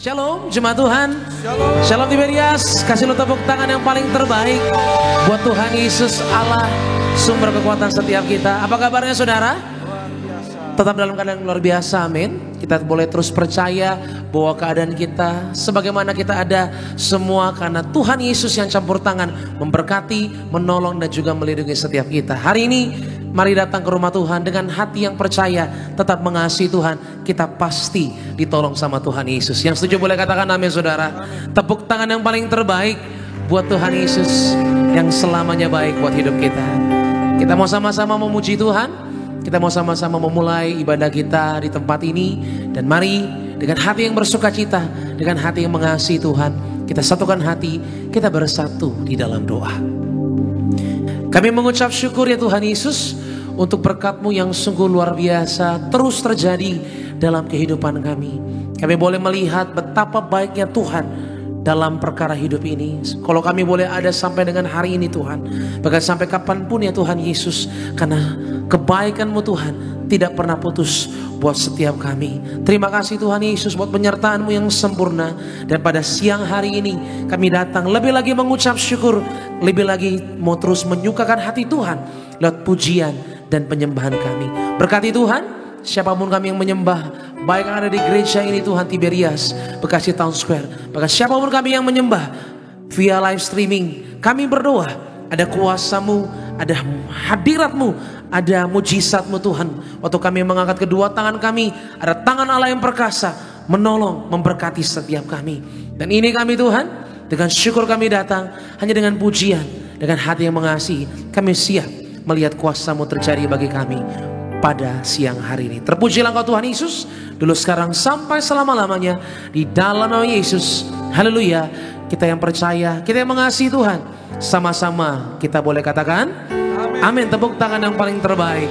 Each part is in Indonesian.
Shalom jemaat Tuhan. Shalom. Shalom Tiberias. Kasih lo tepuk tangan yang paling terbaik buat Tuhan Yesus Allah, sumber kekuatan setiap kita. Apa kabarnya saudara? Luar biasa. Tetap dalam keadaan luar biasa, amin. Kita boleh terus percaya bahwa keadaan kita sebagaimana kita ada semua karena Tuhan Yesus yang campur tangan memberkati, menolong dan juga melindungi setiap kita. Hari ini mari datang ke rumah Tuhan dengan hati yang percaya, tetap mengasihi Tuhan. Kita pasti ditolong sama Tuhan Yesus. Yang setuju boleh katakan amin saudara. Tepuk tangan yang paling terbaik buat Tuhan Yesus yang selamanya baik buat hidup kita. Kita mau sama-sama memuji Tuhan. Kita mau sama-sama memulai ibadah kita di tempat ini. Dan mari dengan hati yang bersuka cita, dengan hati yang mengasihi Tuhan, kita satukan hati, kita bersatu di dalam doa. Kami mengucap syukur ya Tuhan Yesus, untuk berkat-Mu yang sungguh luar biasa terus terjadi dalam kehidupan kami. Kami boleh melihat betapa baiknya Tuhan dalam perkara hidup ini. Kalau kami boleh ada sampai dengan hari ini Tuhan, bahkan sampai kapanpun ya Tuhan Yesus, karena kebaikan-Mu Tuhan tidak pernah putus buat setiap kami. Terima kasih Tuhan Yesus buat penyertaan-Mu yang sempurna. Dan pada siang hari ini kami datang lebih lagi mengucap syukur, lebih lagi mau terus menyukakan hati Tuhan lewat pujian dan penyembahan kami. Berkati Tuhan siapapun kami yang menyembah, baik yang ada di gereja ini Tuhan Tiberias, Bekasi Town Square, bahkan siapapun kami yang menyembah via live streaming, kami berdoa ada kuasa-Mu, ada hadirat-Mu, ada mujizat-Mu Tuhan. Waktu kami mengangkat kedua tangan kami, ada tangan Allah yang perkasa menolong, memberkati setiap kami. Dan ini kami Tuhan, dengan syukur kami datang, hanya dengan pujian, dengan hati yang mengasihi, kami siap melihat kuasa-Mu terjadi bagi kami pada siang hari ini. Terpujilah Engkau Tuhan Yesus, dulu sekarang sampai selama-lamanya, di dalam nama Yesus. Haleluya. Kita yang percaya, kita yang mengasihi Tuhan, sama-sama kita boleh katakan amin. Tepuk tangan yang paling terbaik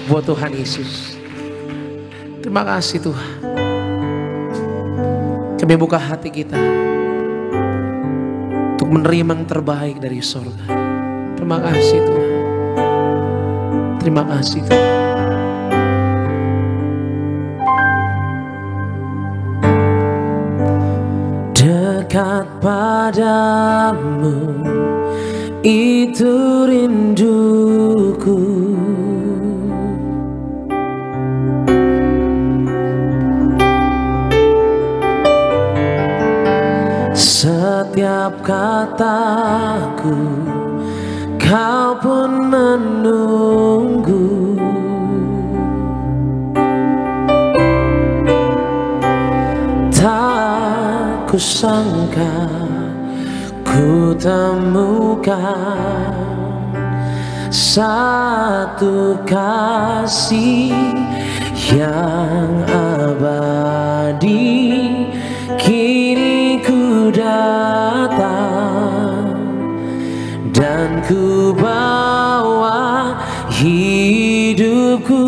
buat Tuhan Yesus. Terima kasih Tuhan. Kami buka hati kita untuk menerima yang terbaik dari surga. Terima kasih Tuhan. Terima kasih Tuhan. Dekat padamu itu rinduku, setiap kataku Kau pun menunggu. Tak kusangka ku temukan satu kasih yang abadi. Kini ku datang dan ku bawa hidupku.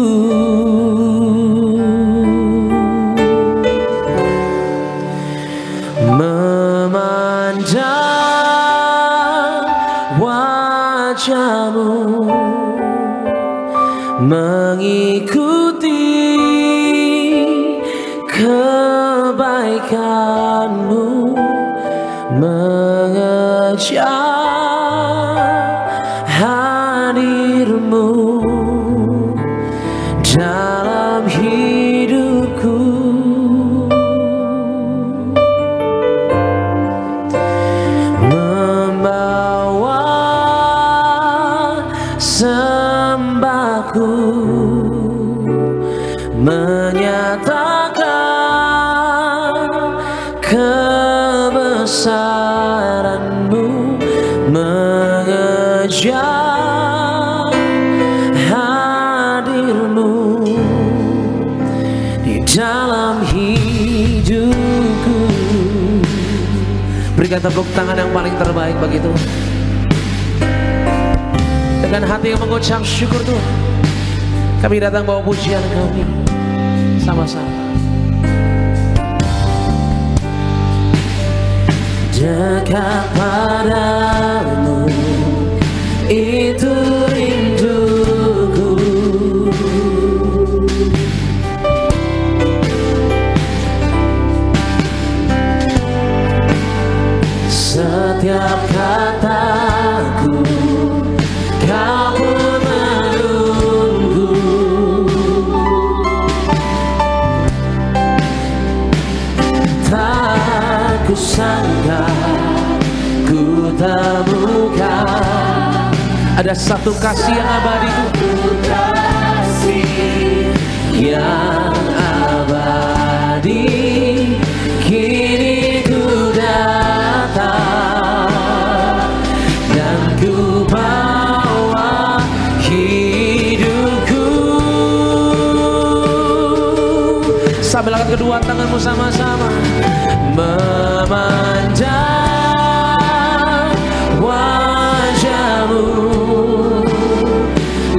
Memandang wajah-Mu, mengikuti kebaikan-Mu, mengejar hadir-Mu dalam hidupku. Membawa sembahku, menyatakan kebesaran-Mu, mengejar hadir-Mu di dalam hidupku. Berikan tepuk tangan yang paling terbaik bagi Tuhan. Dengan hati yang mengucap syukur Tuhan, kami datang bawa pujian kami sama-sama. Dekat padamu itu rinduku, Ada satu kasih yang abadi, yang abadi, kini ku datang dan ku bawa hidupku. Sambil angkat kedua tanganmu sama-sama, memandang wajahmu,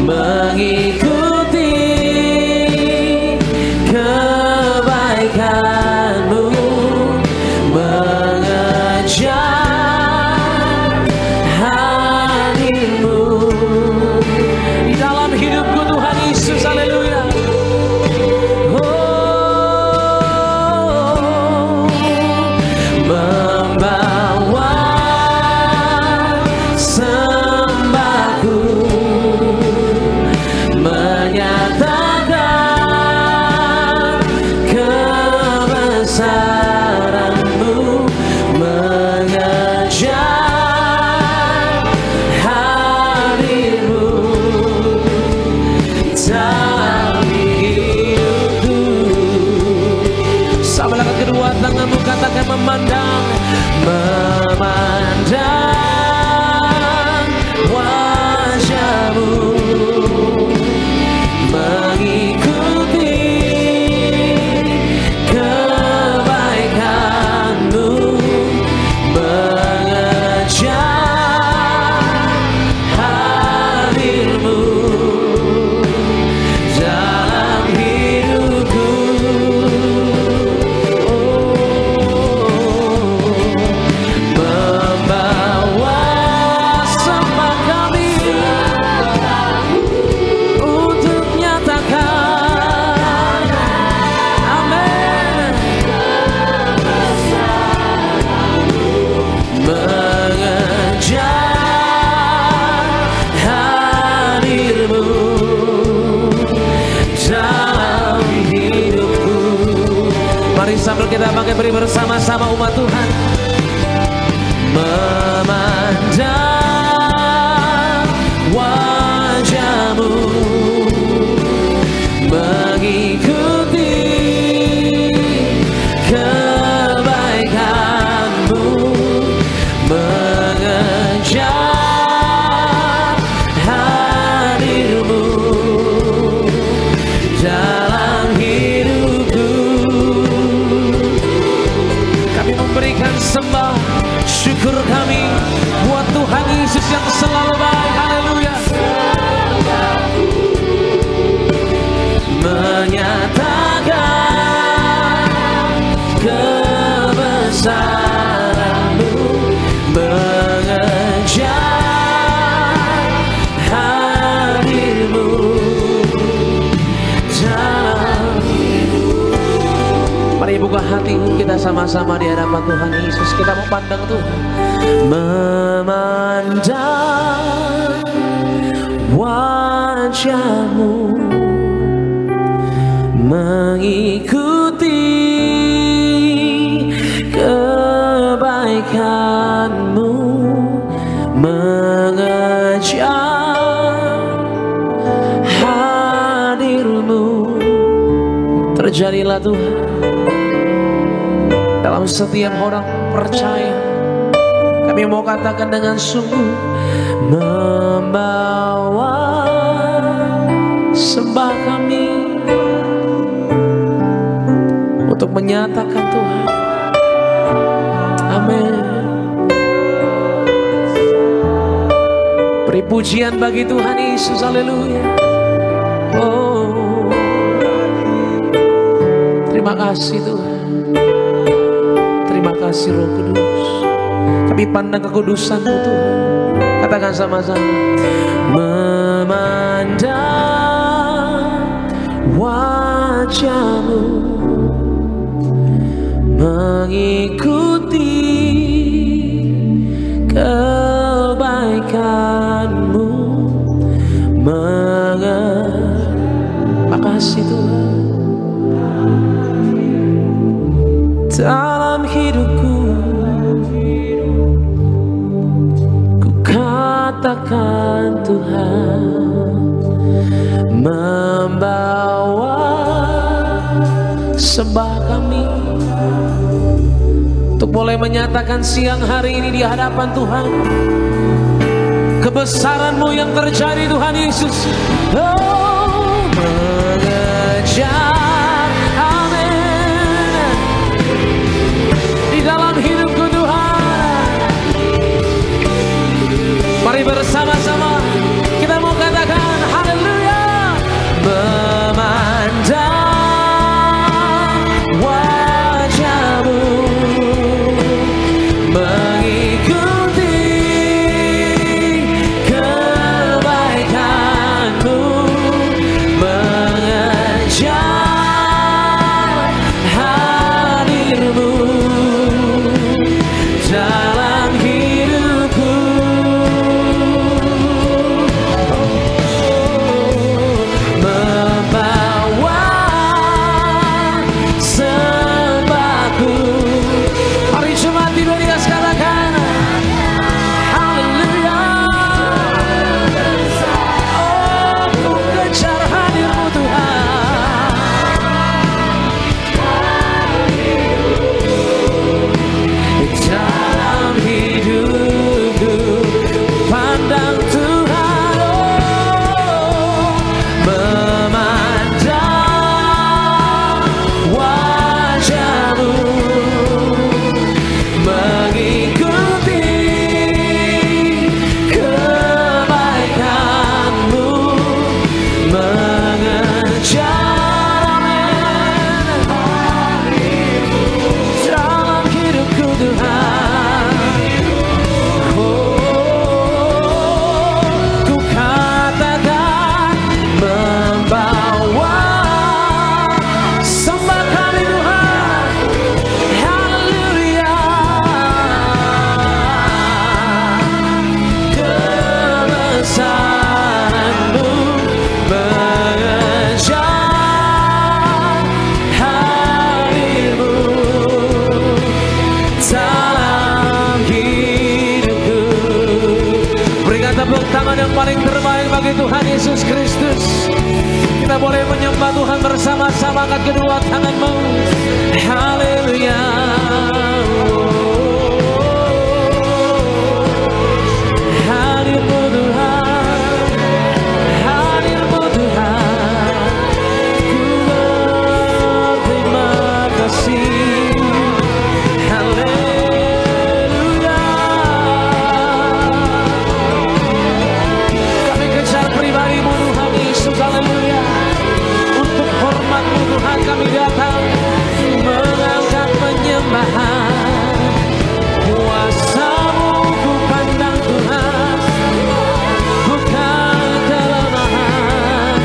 mengikuti kebaikanmu, mengejar hadirmu di dalam hidupku Tuhan Yesus. Haleluya. Membawa sembahku, menyatakan kebesaranmu, mengejar hadirmu dalam hidupku. Sambil angkat kedua tanganmu, katakan memandang, memandang wajahmu, mengikuti kebaikanmu, mengejar hadirmu dalam hidupku. Membawa sembah kami untuk nyatakan, amin, mengejar hadirmu dalam hidupku. Mari sambil kita pakai beri bersama-sama umat Tuhan. Memandang wajahmu, mengikuti kebaikanmu, mengejar hadirmu dalam hidupku. Kami memberikan sembah syukur kami buat Tuhan Yesus yang selalu baik. Haleluya. Menyatakan kebesaranmu, mengejar hadirmu dalam hidup. Mari buka hati kita sama-sama di hadapan Tuhan Yesus. Kita mau pandang Tuhan. Memandang wajahmu, mengikuti kebaikanmu, mengejar hadirmu. Terjadilah Tuhan dalam setiap orang percaya. Kami mau katakan dengan sungguh, membawa sembah kami untuk menyatakan Tuhan, amin. Beri pujian bagi Tuhan Yesus, haleluya. Oh, terima kasih Tuhan, terima kasih Roh Kudus. Kami pandang kekudusan-Mu Tuhan. Katakan sama-sama, memandang wajah-Mu, mengikuti kebaikan-Mu, makasih Tuhan. Dalam hidupku ku katakan Tuhan, membawa sembah kami, untuk boleh menyatakan siang hari ini di hadapan Tuhan kebesaran-Mu yang terjadi Tuhan Yesus. Oh, mengejar, amin, di dalam hidupku Tuhan. Mari bersama-sama kita mau katakan haleluya. Memandang wajah-Mu, mengikuti kebaikan-Mu, mengejar hadir-Mu dalam hidupku. Membawa sembahku. Mari jemaat di dunia katakan haleluya. Oh, ku kejar hadir-Mu Tuhan. Dalam hidupku pandang Tuhan, oh, memandang wajah-Mu, mengikuti kebaikan-Mu, mengejar amin dalam hidupku Tuhan. Oh, ku katakan membawa sembah kami Tuhan. Haleluya. Kebesaran-Mu mengejar hadir-Mu dalam hidupku. Berikan tepuk tangan yang paling terbaik bagi Tuhan Yesus Kristus. Kita boleh menyembah Tuhan bersama-sama, angkat kedua tanganmu. Haleluya. Hadir-Mu Tuhan, hadir-Mu Tuhan. Ku berterima kasih. Haleluya. Kami kejar pribadi-Mu Tuhan Yesus. Haleluya. Untuk hormat-Mu Tuhan kami datang mengangkat penyembahan. Kuasa-Mu ku pandang Tuhan, bukan kelemahan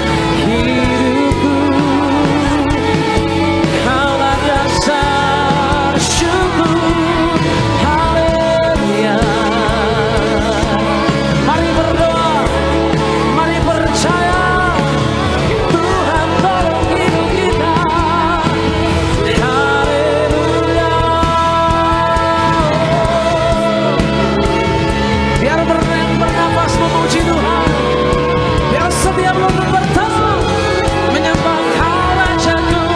hidupku. Kaulah dasar syukur. Haleluya. Mari berdoa, mari percaya Tuhan tolong hidup kita. Haleluya. Biar bernafas memuji Tuhan, biar setiap lutut bertemu menyembah Kau Rajaku,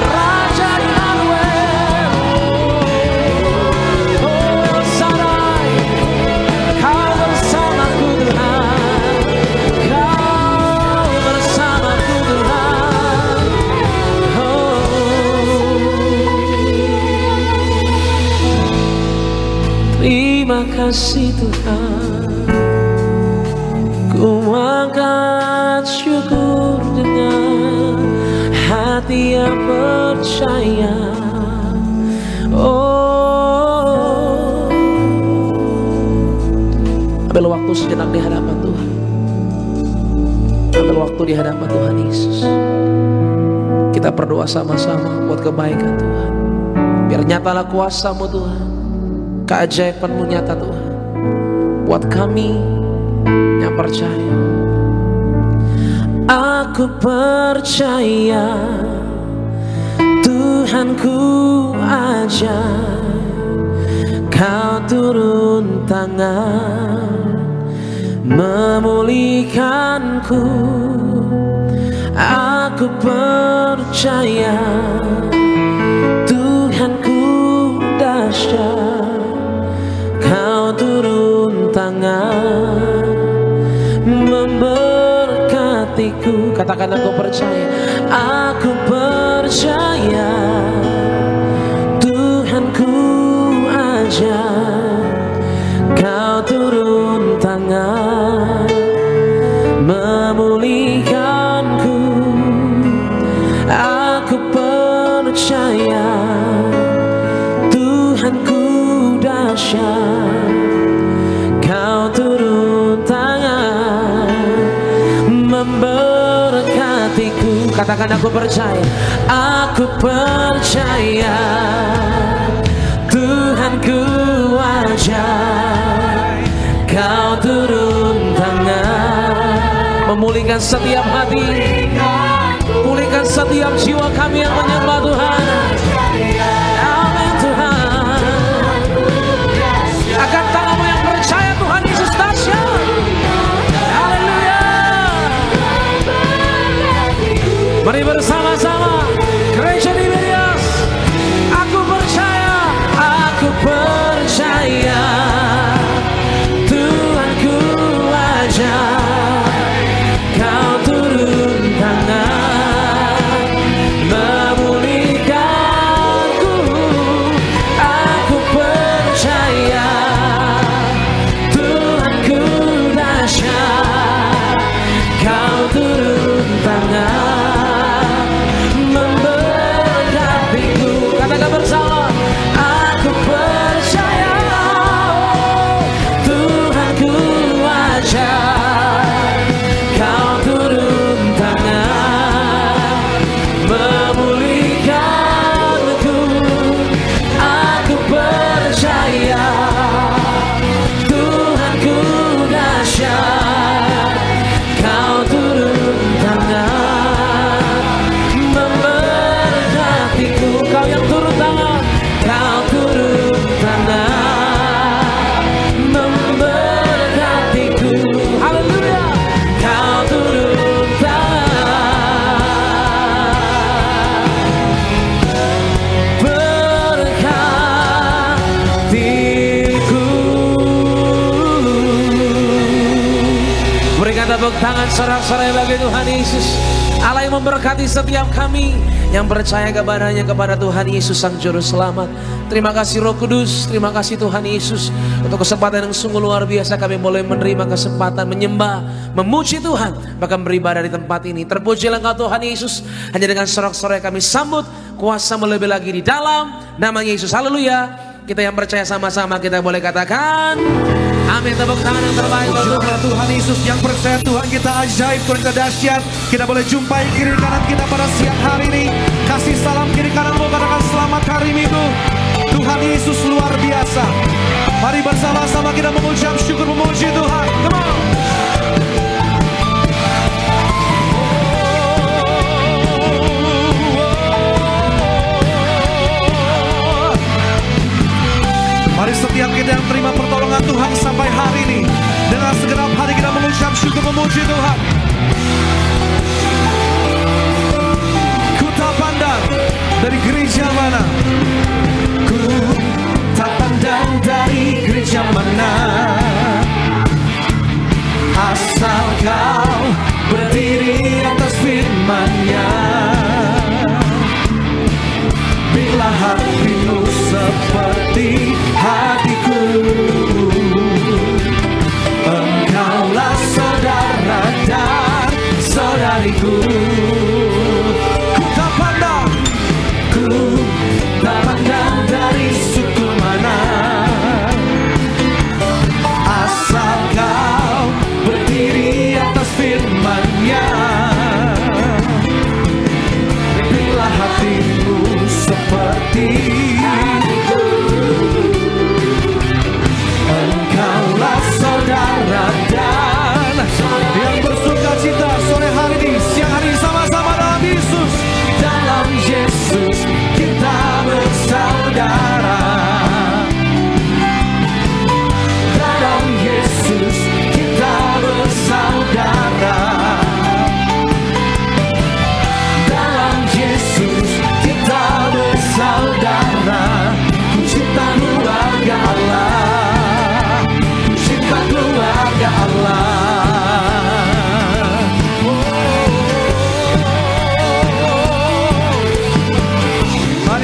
Raja Immanuel. Oh Sarai, Kau bersamaku Tuhan, Kau bersamaku Tuhan. Terima kasih Tuhan. Ku angkat syukur dengan hati yang percaya. Oh, ambil waktu sejenak di hadapan Tuhan. Ambil waktu di hadapan Tuhan Yesus. Kita berdoa sama-sama buat kebaikan Tuhan. Biar nyatalah kuasa-Mu Tuhan, keajaiban-Mu nyata Tuhan, buat kami yang percaya. Aku percaya Tuhanku ajar, Kau turun tangan memulihkanku. Aku percaya Tuhanku dahsyat, Kau turun tangan memberkatiku. Katakan aku percaya. Aku percaya Tuhanku ajaib, Kau turun tangan memulihkanku. Aku percaya Tuhanku dahsyat, Kau turun tangan memberkatiku. Katakan aku percaya. Aku percaya Tuhanku ajaib, Kau turun tangan memulihkan setiap hati, pulihkan setiap jiwa kami yang menyembah Tuhan. Amin Tuhan. Angkat tanganmu yang percaya Tuhan Yesus dahsyat. Haleluya. Mari bersama-sama gereja di Medias. Aku percaya Tuhanku ajaib, Kau turun tangan memulihkanku. Aku percaya Tuhanku dahsyat, Kau turun tangan memberkatiku. Katakan bersama. Aku percaya Tuhanku ajaib, Kau turun tangan memulihkanku. Aku percaya Tuhanku dahsyat, Kau turun tangan memberkatiku. Kau yang turun tangan, Kau turun tangan memberkatiku. Haleluya. Kau turun tangan berkatiku. Berikan tepuk tangan sorak-sorai bagi Tuhan Yesus. Allah yang memberkati setiap kami yang percaya kepadanya, kepada Tuhan Yesus Sang Juru Selamat. Terima kasih Roh Kudus, terima kasih Tuhan Yesus untuk kesempatan yang sungguh luar biasa kami boleh menerima kesempatan menyembah, memuji Tuhan, bahkan beribadah di tempat ini. Terpujilah Engkau Tuhan Yesus. Hanya dengan sorak-sorai kami sambut kuasa lebih lagi di dalam nama Yesus. Haleluya. Kita yang percaya sama-sama kita boleh katakan amin. Tepuk tangan yang terbaik untuk Tuhan Yesus. Yang percaya Tuhan kita ajaib, Tuhan kita dahsyat. Kita boleh jumpai kiri kanan kita pada siang hari ini. Kasih salam kiri kananmu, katakan selamat hari Minggu. Tuhan Yesus luar biasa. Mari bersama-sama kita mengucap syukur, memuji Tuhan. Come on. Mari setiap kita yang terima pertolongan Tuhan sampai hari ini, dengan segenap hati kita mengucap syukur, memuji Tuhan. Ku tak pandang dari gereja mana, ku tak pandang dari gereja mana, asal kau berdiri atas firman-Nya. Bila hatimu seperti hatiku, engkaulah saudara dan saudara.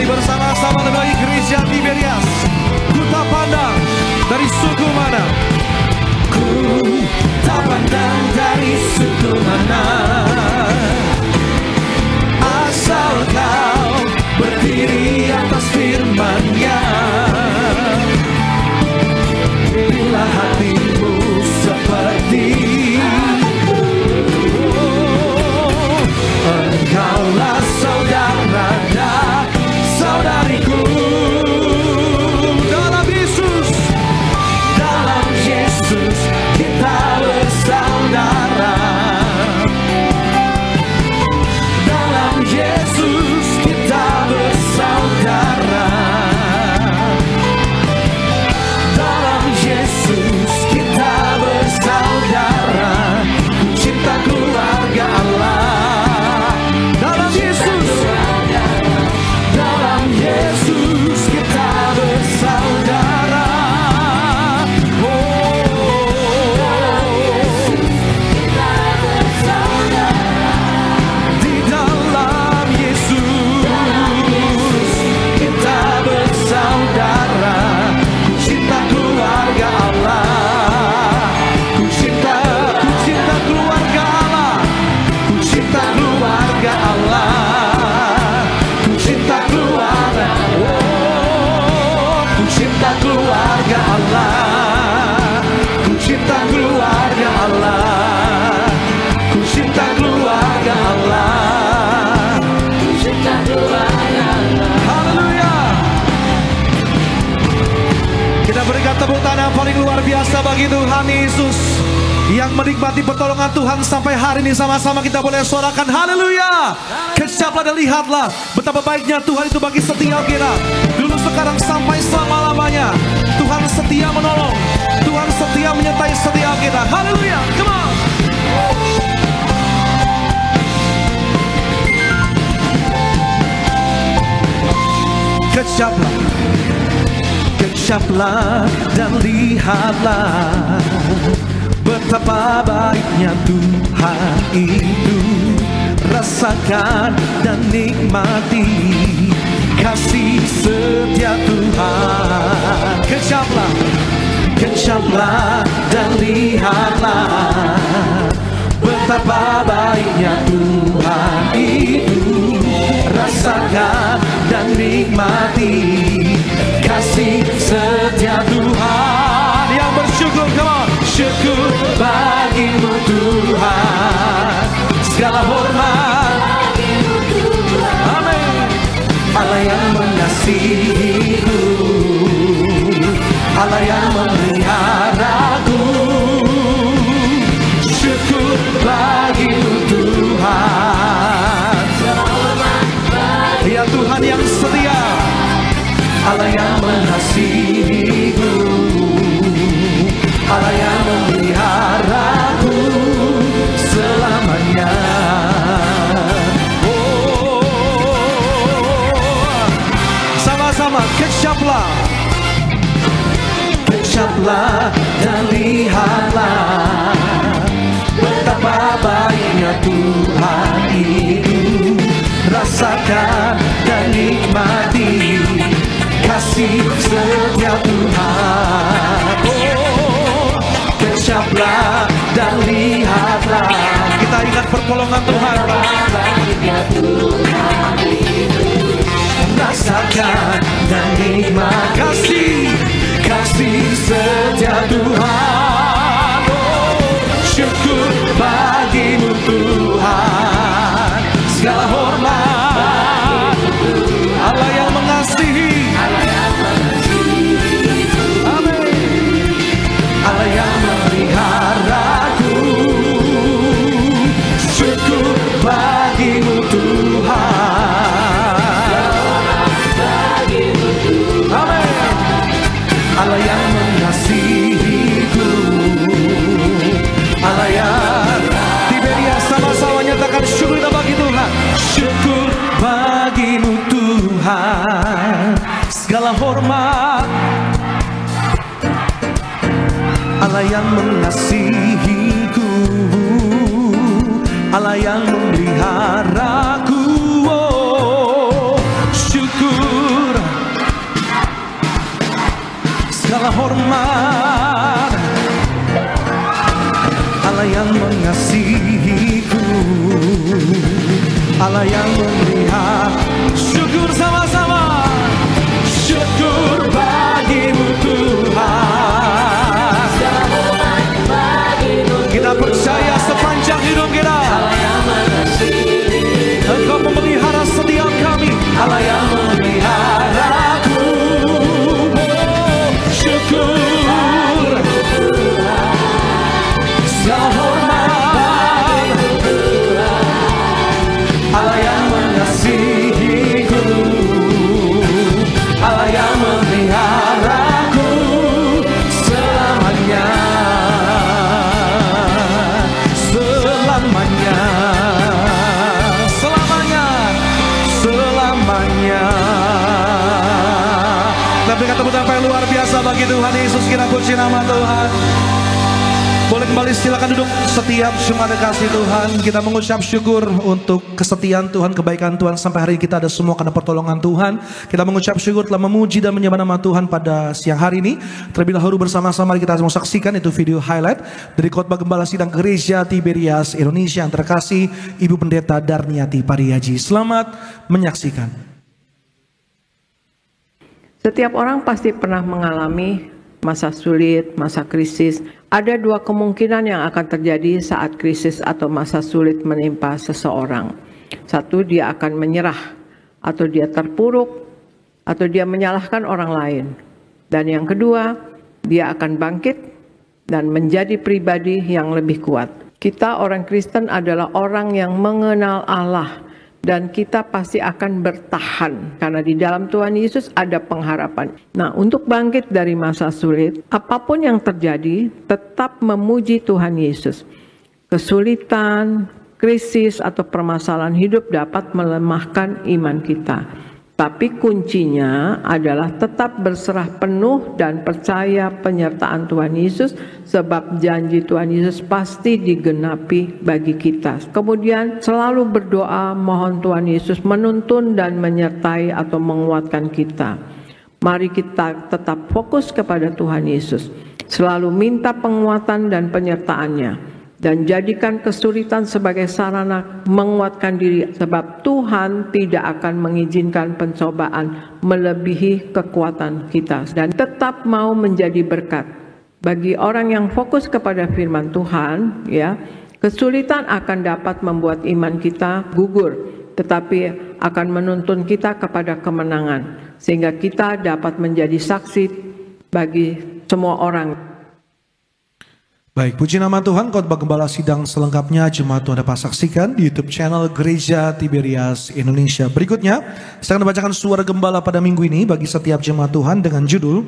bersama-sama bagi gereja Tiberias. Ku tak pandang dari suku mana, ku tak pandang dari suku mana, asal kau berdiri atas firman-Nya. Bila hatimu seperti engkaulah saudara dan saudariku. Dalam Yesus kita bersaudara. Dalam Yesus kita bersaudara. Dalam Yesus kita bersaudara. Ku cinta keluarga Allah. Dalam Yesus kita bersaudara. Di dalam Yesus kita bersaudara. Ku cinta keluarga Allah. Ku cinta keluarga Allah. Ku cinta keluarga Allah. Ku cinta keluarga. Ku cinta keluarga Allah. Ku cinta keluarga Allah. Ku cinta keluarga Allah. Ku cinta keluarga Allah. Haleluya. Kita berikan tepuk tangan yang paling luar biasa bagi Tuhan Yesus yang menikmati pertolongan Tuhan sampai hari ini. Sama-sama kita boleh sorakan haleluya. Kecaplah dan lihatlah betapa baiknya Tuhan itu bagi setiap kita. Dulu, sekarang, sampai selama-lamanya. Tuhan setia menolong. Tuhan setia menyertai setiap kita. Haleluya. Come on. Kecaplah dan lihatlah betapa baiknya Tuhan itu. Rasakan dan nikmati kasih setia Tuhan. Kecaplah dan lihatlah betapa baiknya Tuhan itu. Rasakan dan nikmati kasih setia Tuhan. Yang bersyukur, come on. Syukur bagimu Tuhan, segala hormat bagimu Tuhan. Amin. Allah yang mengasihiku, Allah yang memeliharaku. Syukur bagimu Tuhan, segala hormat bagimu. Ya Tuhan yang setia, Allah yang mengasihiku, Allah yang memeliharaku selamanya. Sama-sama kecaplah dan lihatlah betapa baiknya Tuhan itu. Rasakan dan nikmati kasih setia Tuhan. Kecaplah dan lihatlah. Kita ingat pertolongan Tuhan. Rasakan dan nikmati kasih setia Tuhan. Syukur bagimu Tuhan, segala hormat. Allah yang mengasihi, amin. Allah yang memeliharaku. Syukur bagimu Tuhan, amin. Allah yang mengasihiku, Allah yang Tiberias. Sama-sama nyatakan syukur bagi Tuhan. Syukur bagimu Tuhan, segala hormat. Allah yang mengasihiku, Allah yang memeliharaku. Syukur yang memelihara. Syukur sama-sama. Syukur bagimu Tuhan. Kita percaya sepanjang hidup kita Engkau memelihara setiap kami. Allah yang memeliharaku. Syukur segala hormat Allah yang mengasihiku. Allah yang memeliharaku selamanya. Selamanya. Selamanya. Selamanya. Kita berikan tepuk tangan yang luar biasa bagi Tuhan Yesus. Kita puji nama Tuhan. Boleh kembali silakan duduk. Setiap Jumat kasih Tuhan kita mengucap syukur untuk kesetiaan Tuhan, kebaikan Tuhan sampai hari ini kita ada semua karena pertolongan Tuhan. Kita mengucap syukur telah memuji dan menyembah nama Tuhan pada siang hari ini. Terlebih dahulu bersama-sama kita mau saksikan itu video highlight dari khotbah Gembala Sidang Gereja Tiberias Indonesia yang terkasih Ibu Pendeta Darniati Pariyaji. Selamat menyaksikan. Setiap orang pasti pernah mengalami masa sulit, masa krisis. Ada dua kemungkinan yang akan terjadi saat krisis atau masa sulit menimpa seseorang. Satu, dia akan menyerah, atau dia terpuruk, atau dia menyalahkan orang lain. Dan yang kedua, dia akan bangkit dan menjadi pribadi yang lebih kuat. Kita orang Kristen adalah orang yang mengenal Allah. Dan kita pasti akan bertahan karena di dalam Tuhan Yesus ada pengharapan. Nah, untuk bangkit dari masa sulit, apapun yang terjadi, tetap memuji Tuhan Yesus. Kesulitan, krisis, atau permasalahan hidup dapat melemahkan iman kita. Tapi kuncinya adalah tetap berserah penuh dan percaya penyertaan Tuhan Yesus, sebab janji Tuhan Yesus pasti digenapi bagi kita. Kemudian selalu berdoa mohon Tuhan Yesus menuntun dan menyertai atau menguatkan kita. Mari kita tetap fokus kepada Tuhan Yesus, selalu minta penguatan dan penyertaannya. Dan jadikan kesulitan sebagai sarana menguatkan diri, sebab Tuhan tidak akan mengizinkan pencobaan melebihi kekuatan kita. Dan tetap mau menjadi berkat bagi orang yang fokus kepada firman Tuhan. Ya, kesulitan akan dapat membuat iman kita gugur, tetapi akan menuntun kita kepada kemenangan, sehingga kita dapat menjadi saksi bagi semua orang. Baik, puji nama Tuhan. Khotbah Gembala Sidang selengkapnya jemaat Tuhan dapat saksikan di YouTube channel Gereja Tiberias Indonesia. Berikutnya, saya akan membacakan suara gembala pada minggu ini bagi setiap jemaat Tuhan dengan judul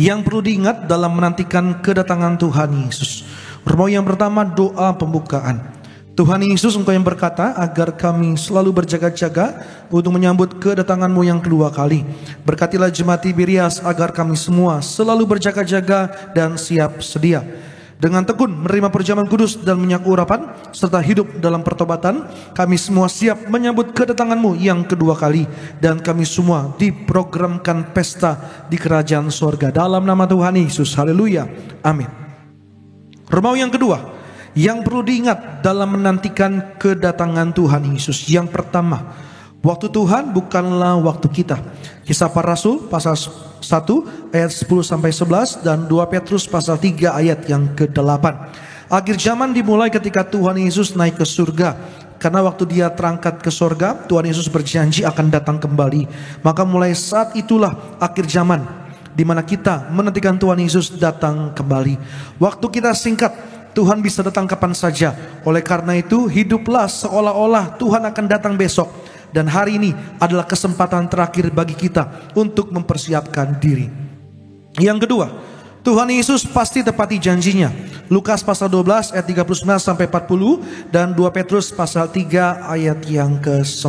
yang perlu diingat dalam menantikan kedatangan Tuhan Yesus. Romawi yang pertama, doa pembukaan. Tuhan Yesus, Engkau yang berkata agar kami selalu berjaga-jaga untuk menyambut kedatangan-Mu yang kedua kali. Berkatilah jemaat Tiberias agar kami semua selalu berjaga-jaga dan siap sedia, dengan tekun menerima perjamuan kudus dan minyak urapan, serta hidup dalam pertobatan. Kami semua siap menyambut kedatangan-Mu yang kedua kali, dan kami semua diprogramkan pesta di kerajaan sorga. Dalam nama Tuhan Yesus, haleluya, amin. Romawi yang kedua, yang perlu diingat dalam menantikan kedatangan Tuhan Yesus. Yang pertama, waktu Tuhan bukanlah waktu kita. Kisah Para Rasul pasal 1 ayat 10-11 dan 2 Petrus pasal 3 ayat yang ke-8. Akhir zaman dimulai ketika Tuhan Yesus naik ke surga. Karena waktu dia terangkat ke surga, Tuhan Yesus berjanji akan datang kembali. Maka mulai saat itulah akhir zaman, di mana kita menantikan Tuhan Yesus datang kembali. Waktu kita singkat, Tuhan bisa datang kapan saja. Oleh karena itu, hiduplah seolah-olah Tuhan akan datang besok. Dan hari ini adalah kesempatan terakhir bagi kita untuk mempersiapkan diri. Yang kedua, Tuhan Yesus pasti tepati janjinya. Lukas pasal 12 ayat 39-40 dan 2 Petrus pasal 3 ayat yang ke-9.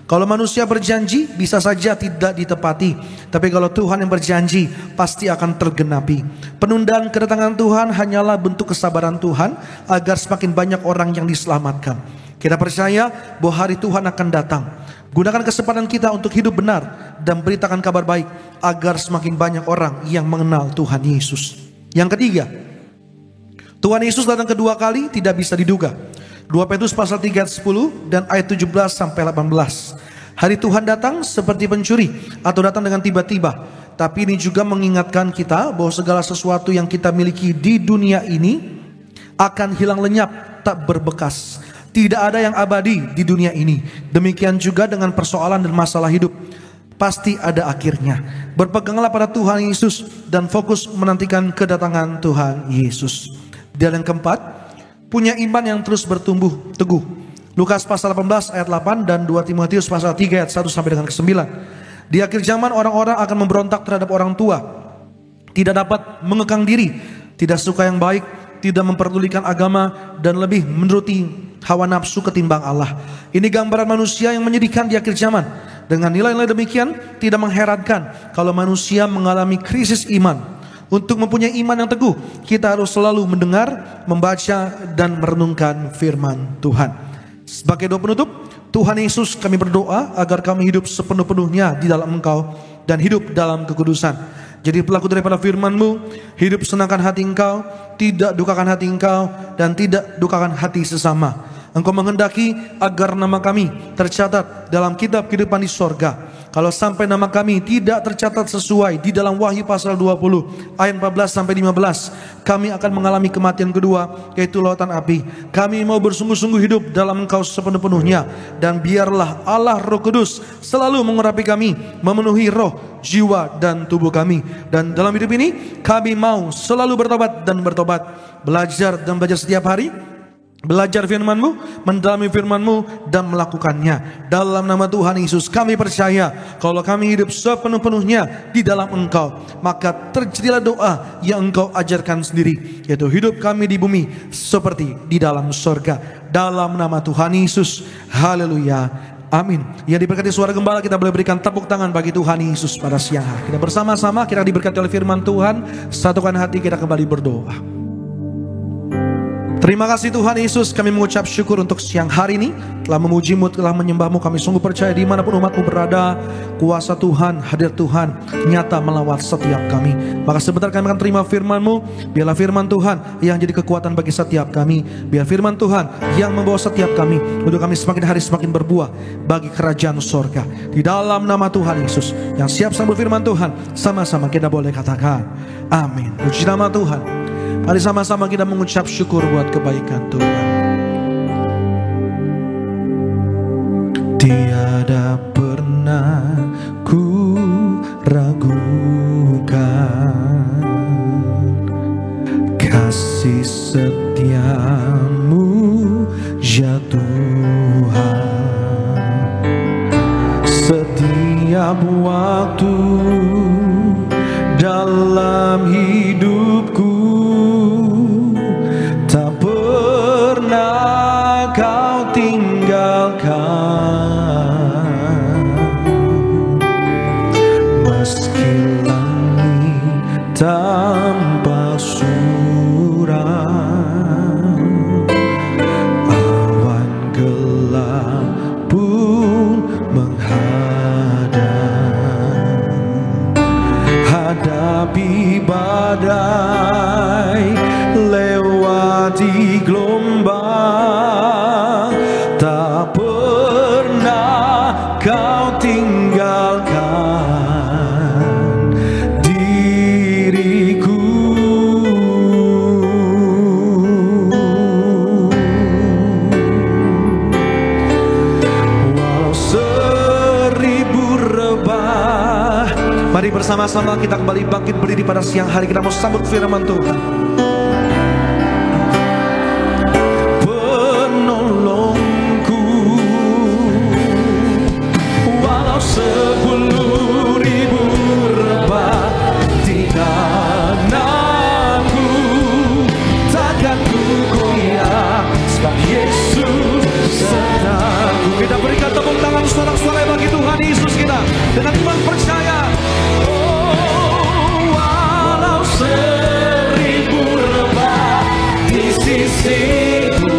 Kalau manusia berjanji bisa saja tidak ditepati, tapi kalau Tuhan yang berjanji pasti akan tergenapi. Penundaan kedatangan Tuhan hanyalah bentuk kesabaran Tuhan agar semakin banyak orang yang diselamatkan. Kita percaya bahwa hari Tuhan akan datang. Gunakan kesempatan kita untuk hidup benar dan beritakan kabar baik agar semakin banyak orang yang mengenal Tuhan Yesus. Yang ketiga, Tuhan Yesus datang kedua kali tidak bisa diduga. 2 Petrus pasal 3 ayat 10 dan ayat 17 sampai 18. Hari Tuhan datang seperti pencuri atau datang dengan tiba-tiba. Tapi ini juga mengingatkan kita bahwa segala sesuatu yang kita miliki di dunia ini akan hilang lenyap, tak berbekas. Tidak ada yang abadi di dunia ini. Demikian juga dengan persoalan dan masalah hidup. Pasti ada akhirnya. Berpeganglah pada Tuhan Yesus dan fokus menantikan kedatangan Tuhan Yesus. Dan yang keempat, punya iman yang terus bertumbuh teguh. Lukas pasal 18 ayat 8 dan 2 Timotius pasal 3 ayat 1 sampai dengan ke-9. Di akhir zaman orang-orang akan memberontak terhadap orang tua, tidak dapat mengekang diri, tidak suka yang baik, tidak memperdulikan agama, dan lebih menuruti hawa nafsu ketimbang Allah. Ini gambaran manusia yang menyedihkan di akhir zaman. Dengan nilai-nilai demikian, tidak mengherankan kalau manusia mengalami krisis iman. Untuk mempunyai iman yang teguh, kita harus selalu mendengar, membaca, dan merenungkan firman Tuhan. Sebagai doa penutup, Tuhan Yesus, kami berdoa agar kami hidup sepenuh-penuhnya di dalam Engkau dan hidup dalam kekudusan. Jadi pelaku daripada firman-Mu, hidup senangkan hati Engkau, tidak dukakan hati Engkau, dan tidak dukakan hati sesama. Engkau menghendaki agar nama kami tercatat dalam kitab kehidupan di sorga. Kalau sampai nama kami tidak tercatat sesuai di dalam Wahyu pasal 20 ayat 14 sampai 15, kami akan mengalami kematian kedua, yaitu lautan api. Kami mau bersungguh-sungguh hidup dalam Engkau sepenuh-penuhnya, dan biarlah Allah Roh Kudus selalu mengurapi kami, memenuhi roh, jiwa, dan tubuh kami. Dan dalam hidup ini kami mau selalu bertobat dan bertobat, belajar dan belajar setiap hari, belajar firman-Mu, mendalami firman-Mu, dan melakukannya. Dalam nama Tuhan Yesus kami percaya kalau kami hidup sepenuh-penuhnya di dalam Engkau, maka terjadilah doa yang Engkau ajarkan sendiri, yaitu hidup kami di bumi seperti di dalam sorga. Dalam nama Tuhan Yesus, haleluya, amin. Yang diberkati suara gembala, kita boleh berikan tepuk tangan bagi Tuhan Yesus pada siang hari. Kita bersama-sama, kita diberkati oleh firman Tuhan. Satukan hati, kita kembali berdoa. Terima kasih Tuhan Yesus, kami mengucap syukur untuk siang hari ini. Telah memuji-Mu, telah menyembah-Mu. Kami sungguh percaya dimanapun umat-Mu berada, kuasa Tuhan, hadir Tuhan nyata melawat setiap kami. Maka sebentar kami akan terima firman-Mu. Biarlah firman Tuhan yang jadi kekuatan bagi setiap kami. Biar firman Tuhan yang membawa setiap kami untuk kami semakin hari semakin berbuah bagi kerajaan sorga. Di dalam nama Tuhan Yesus yang siap sambut firman Tuhan, sama-sama kita boleh katakan amin. Puji nama Tuhan. Mari sama-sama kita mengucap syukur buat kebaikan Tuhan. Tiada pernah ku ragukan kasih setiamu ya Tuhan. Setiap waktu dalam hidupku tak pernah Kau tinggalkan. Meski langit tanpa surat, awan gelap pun menghadap. Hadapi badai, lewati gelombang, tak pernah Kau tinggalkan diriku. Walau seribu rebah. Mari bersama-sama kita kembali bangkit berdiri pada siang hari. Kita mau sambut firman Tuhan. Penolongku, walau 10.000 rebah di kananku, takkan ku goyah, sebab Yesus sertaku. Kita berikan tepuk tangan sorak-sorai bagi Tuhan Yesus kita dengan iman percaya. Oh, walau 1000 rebah di sisiku,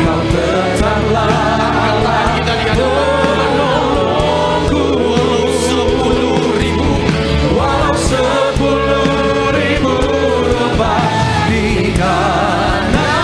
Kau tetaplah Allah penolongku. 10.000, walau 10.000 rebah di kanan,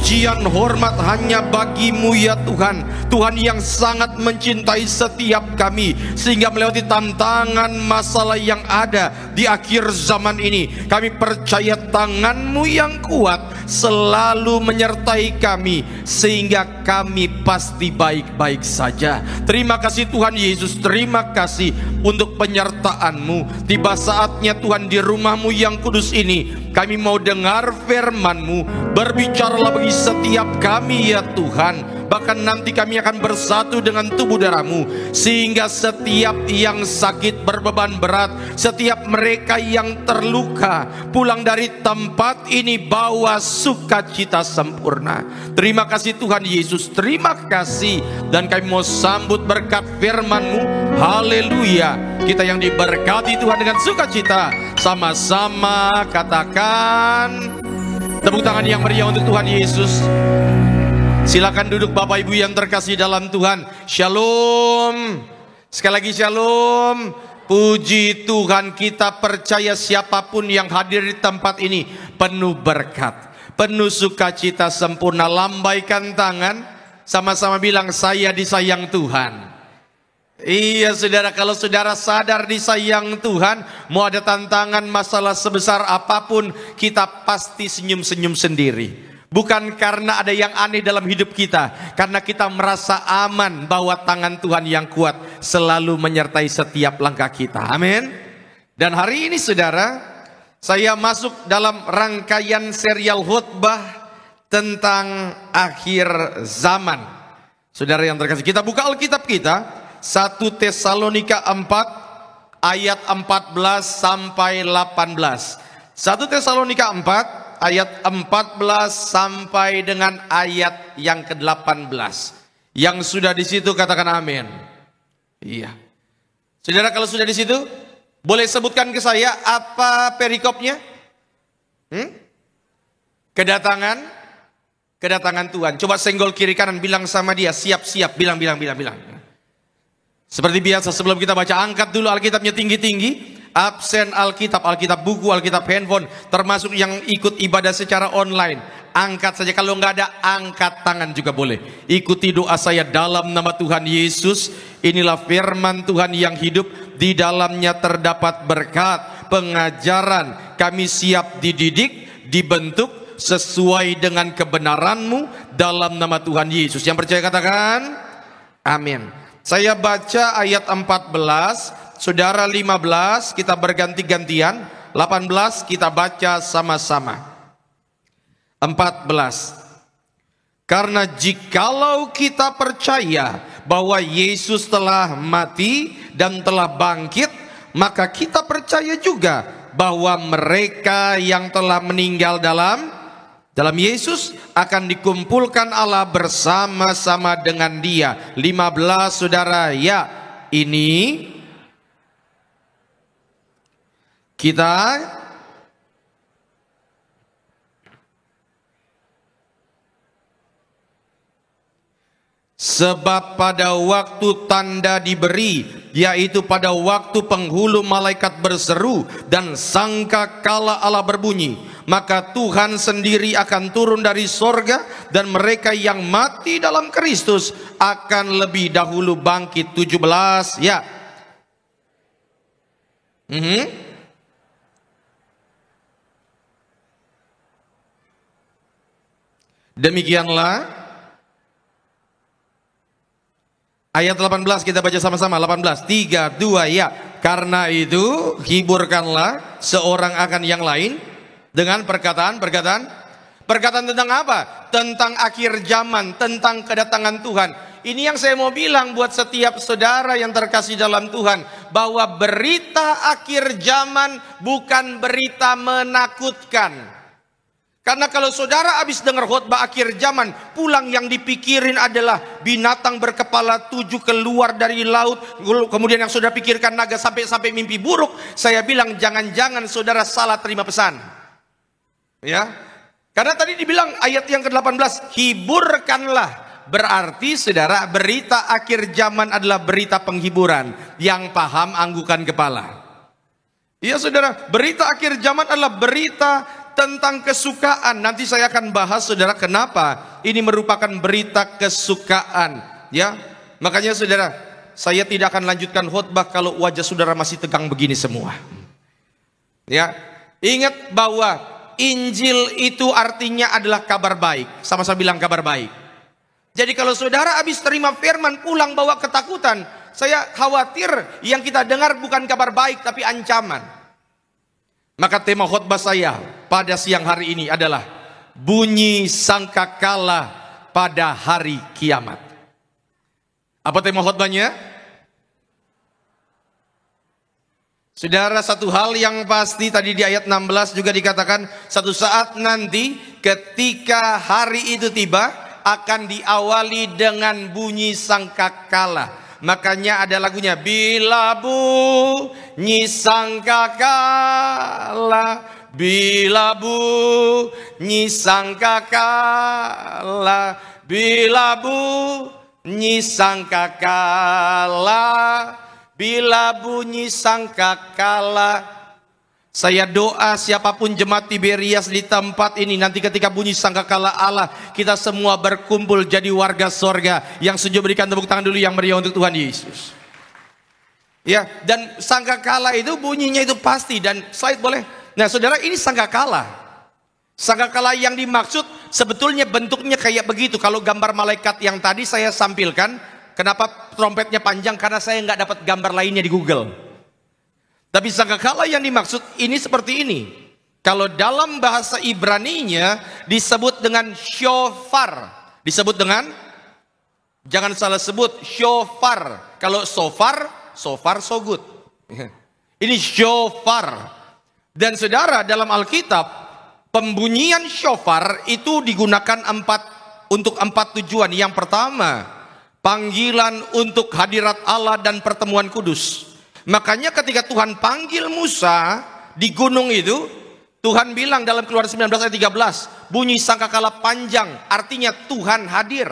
pujian hormat hanya bagi-Mu ya Tuhan. Tuhan yang sangat mencintai setiap kami, sehingga melewati tantangan masalah yang ada di akhir zaman ini, kami percaya tangan-Mu yang kuat selalu menyertai kami, sehingga kami pasti baik-baik saja. Terima kasih Tuhan Yesus, terima kasih untuk penyertaan-Mu. Tiba saatnya Tuhan, di rumah-Mu yang kudus ini kami mau dengar firman-Mu. Berbicaralah bagi setiap kami ya Tuhan. Bahkan nanti kami akan bersatu dengan tubuh darah-Mu, sehingga setiap yang sakit berbeban berat, setiap mereka yang terluka, pulang dari tempat ini bawa sukacita sempurna. Terima kasih Tuhan Yesus, terima kasih. Dan kami mau sambut berkat firman-Mu. Haleluya. Kita yang diberkati Tuhan dengan sukacita, sama-sama katakan tepuk tangan yang meriah untuk Tuhan Yesus. Silakan duduk Bapak Ibu yang terkasih dalam Tuhan. Shalom. Sekali lagi shalom. Puji Tuhan, kita percaya siapapun yang hadir di tempat ini penuh berkat, penuh sukacita sempurna. Lambaikan tangan, sama-sama bilang saya disayang Tuhan. Iya saudara, kalau saudara sadar disayang Tuhan, mau ada tantangan masalah sebesar apapun, kita pasti senyum-senyum sendiri. Bukan karena ada yang aneh dalam hidup kita, karena kita merasa aman bahwa tangan Tuhan yang kuat selalu menyertai setiap langkah kita. Amin. Dan hari ini saudara, saya masuk dalam rangkaian serial khotbah tentang akhir zaman. Saudara yang terkasih, kita buka Alkitab kita 1 Tesalonika 4 ayat 14 sampai 18. 1 Tesalonika 4 ayat 14 sampai dengan ayat yang ke-18. Yang sudah di situ katakan amin. Iya. Saudara kalau sudah di situ, boleh sebutkan ke saya apa perikopnya? Kedatangan Tuhan. Coba senggol kiri kanan, bilang sama dia, siap-siap, bilang. Seperti biasa, sebelum kita baca, angkat dulu Alkitabnya tinggi-tinggi. Absen Alkitab buku, Alkitab handphone, termasuk yang ikut ibadah secara online, angkat saja. Kalau nggak ada, angkat tangan juga boleh. Ikuti doa saya dalam nama Tuhan Yesus. Inilah firman Tuhan yang hidup, di dalamnya terdapat berkat, pengajaran. Kami siap dididik, dibentuk sesuai dengan kebenaran-Mu dalam nama Tuhan Yesus. Yang percaya katakan amin. Saya baca ayat 14, saudara 15, kita berganti-gantian. 18 kita baca sama-sama. 14. Karena jikalau kita percaya bahwa Yesus telah mati dan telah bangkit, maka kita percaya juga bahwa mereka yang telah meninggal dalam Yesus akan dikumpulkan Allah bersama-sama dengan Dia. 15 saudara, ya, ini kita sebab pada waktu tanda diberi, yaitu pada waktu penghulu malaikat berseru dan sangkakala Allah berbunyi, maka Tuhan sendiri akan turun dari sorga, dan mereka yang mati dalam Kristus akan lebih dahulu bangkit. 17 ya. Demikianlah ayat 18 kita baca sama-sama. 18, 3, 2 ya. Karena itu hiburkanlah seorang akan yang lain dengan perkataan tentang apa? Tentang akhir zaman, tentang kedatangan Tuhan. Ini yang saya mau bilang buat setiap saudara yang terkasih dalam Tuhan, bahwa berita akhir zaman bukan berita menakutkan. Karena kalau saudara habis dengar khotbah akhir zaman, pulang yang dipikirin adalah binatang berkepala 7 keluar dari laut, kemudian yang saudara pikirkan naga, sampai mimpi buruk. Saya bilang jangan-jangan saudara salah terima pesan. Ya, karena tadi dibilang ayat yang ke-18, hiburkanlah. Berarti saudara, berita akhir zaman adalah berita penghiburan. Yang paham anggukan kepala. Iya saudara, berita akhir zaman adalah berita tentang kesukaan. Nanti saya akan bahas saudara kenapa ini merupakan berita kesukaan, ya. Makanya saudara, saya tidak akan lanjutkan khotbah kalau wajah saudara masih tegang begini semua. Ya, ingat bahwa Injil itu artinya adalah kabar baik. Sama-sama bilang kabar baik. Jadi kalau saudara habis terima firman pulang bawa ketakutan, saya khawatir yang kita dengar bukan kabar baik tapi ancaman. Maka tema khotbah saya pada siang hari ini adalah bunyi sangkakala pada hari kiamat. Apa tema khotbahnya? Saudara, satu hal yang pasti tadi di ayat 16 juga dikatakan, satu saat nanti ketika hari itu tiba akan diawali dengan bunyi sangkakala. Makanya ada lagunya, bila bunyi sangkakala, bila bunyi sangkakala, bila bunyi sangkakala, bila bunyi sangkakala. Saya doa siapapun jemaat Tiberias di tempat ini, nanti ketika bunyi sangkakala Allah, kita semua berkumpul jadi warga sorga. Yang setuju berikan tepuk tangan dulu yang meriah untuk Tuhan Yesus. Ya, dan sangkakala itu bunyinya itu pasti. Dan slide boleh. Nah saudara, ini sangkakala. Sangkakala yang dimaksud sebetulnya bentuknya kayak begitu. Kalau gambar malaikat yang tadi saya sampilkan, kenapa trompetnya panjang? Karena saya nggak dapat gambar lainnya di Google. Tapi sangkakala yang dimaksud ini seperti ini. Kalau dalam bahasa Ibraninya disebut dengan shofar. Disebut dengan, jangan salah sebut, shofar. Kalau sofar, sofar so good. Ini shofar. Dan saudara, dalam Alkitab pembunyian shofar itu digunakan untuk empat tujuan. Yang pertama, panggilan untuk hadirat Allah dan pertemuan kudus. Makanya ketika Tuhan panggil Musa di gunung itu, Tuhan bilang dalam Keluaran 19 ayat 13, bunyi sangkakala panjang, artinya Tuhan hadir.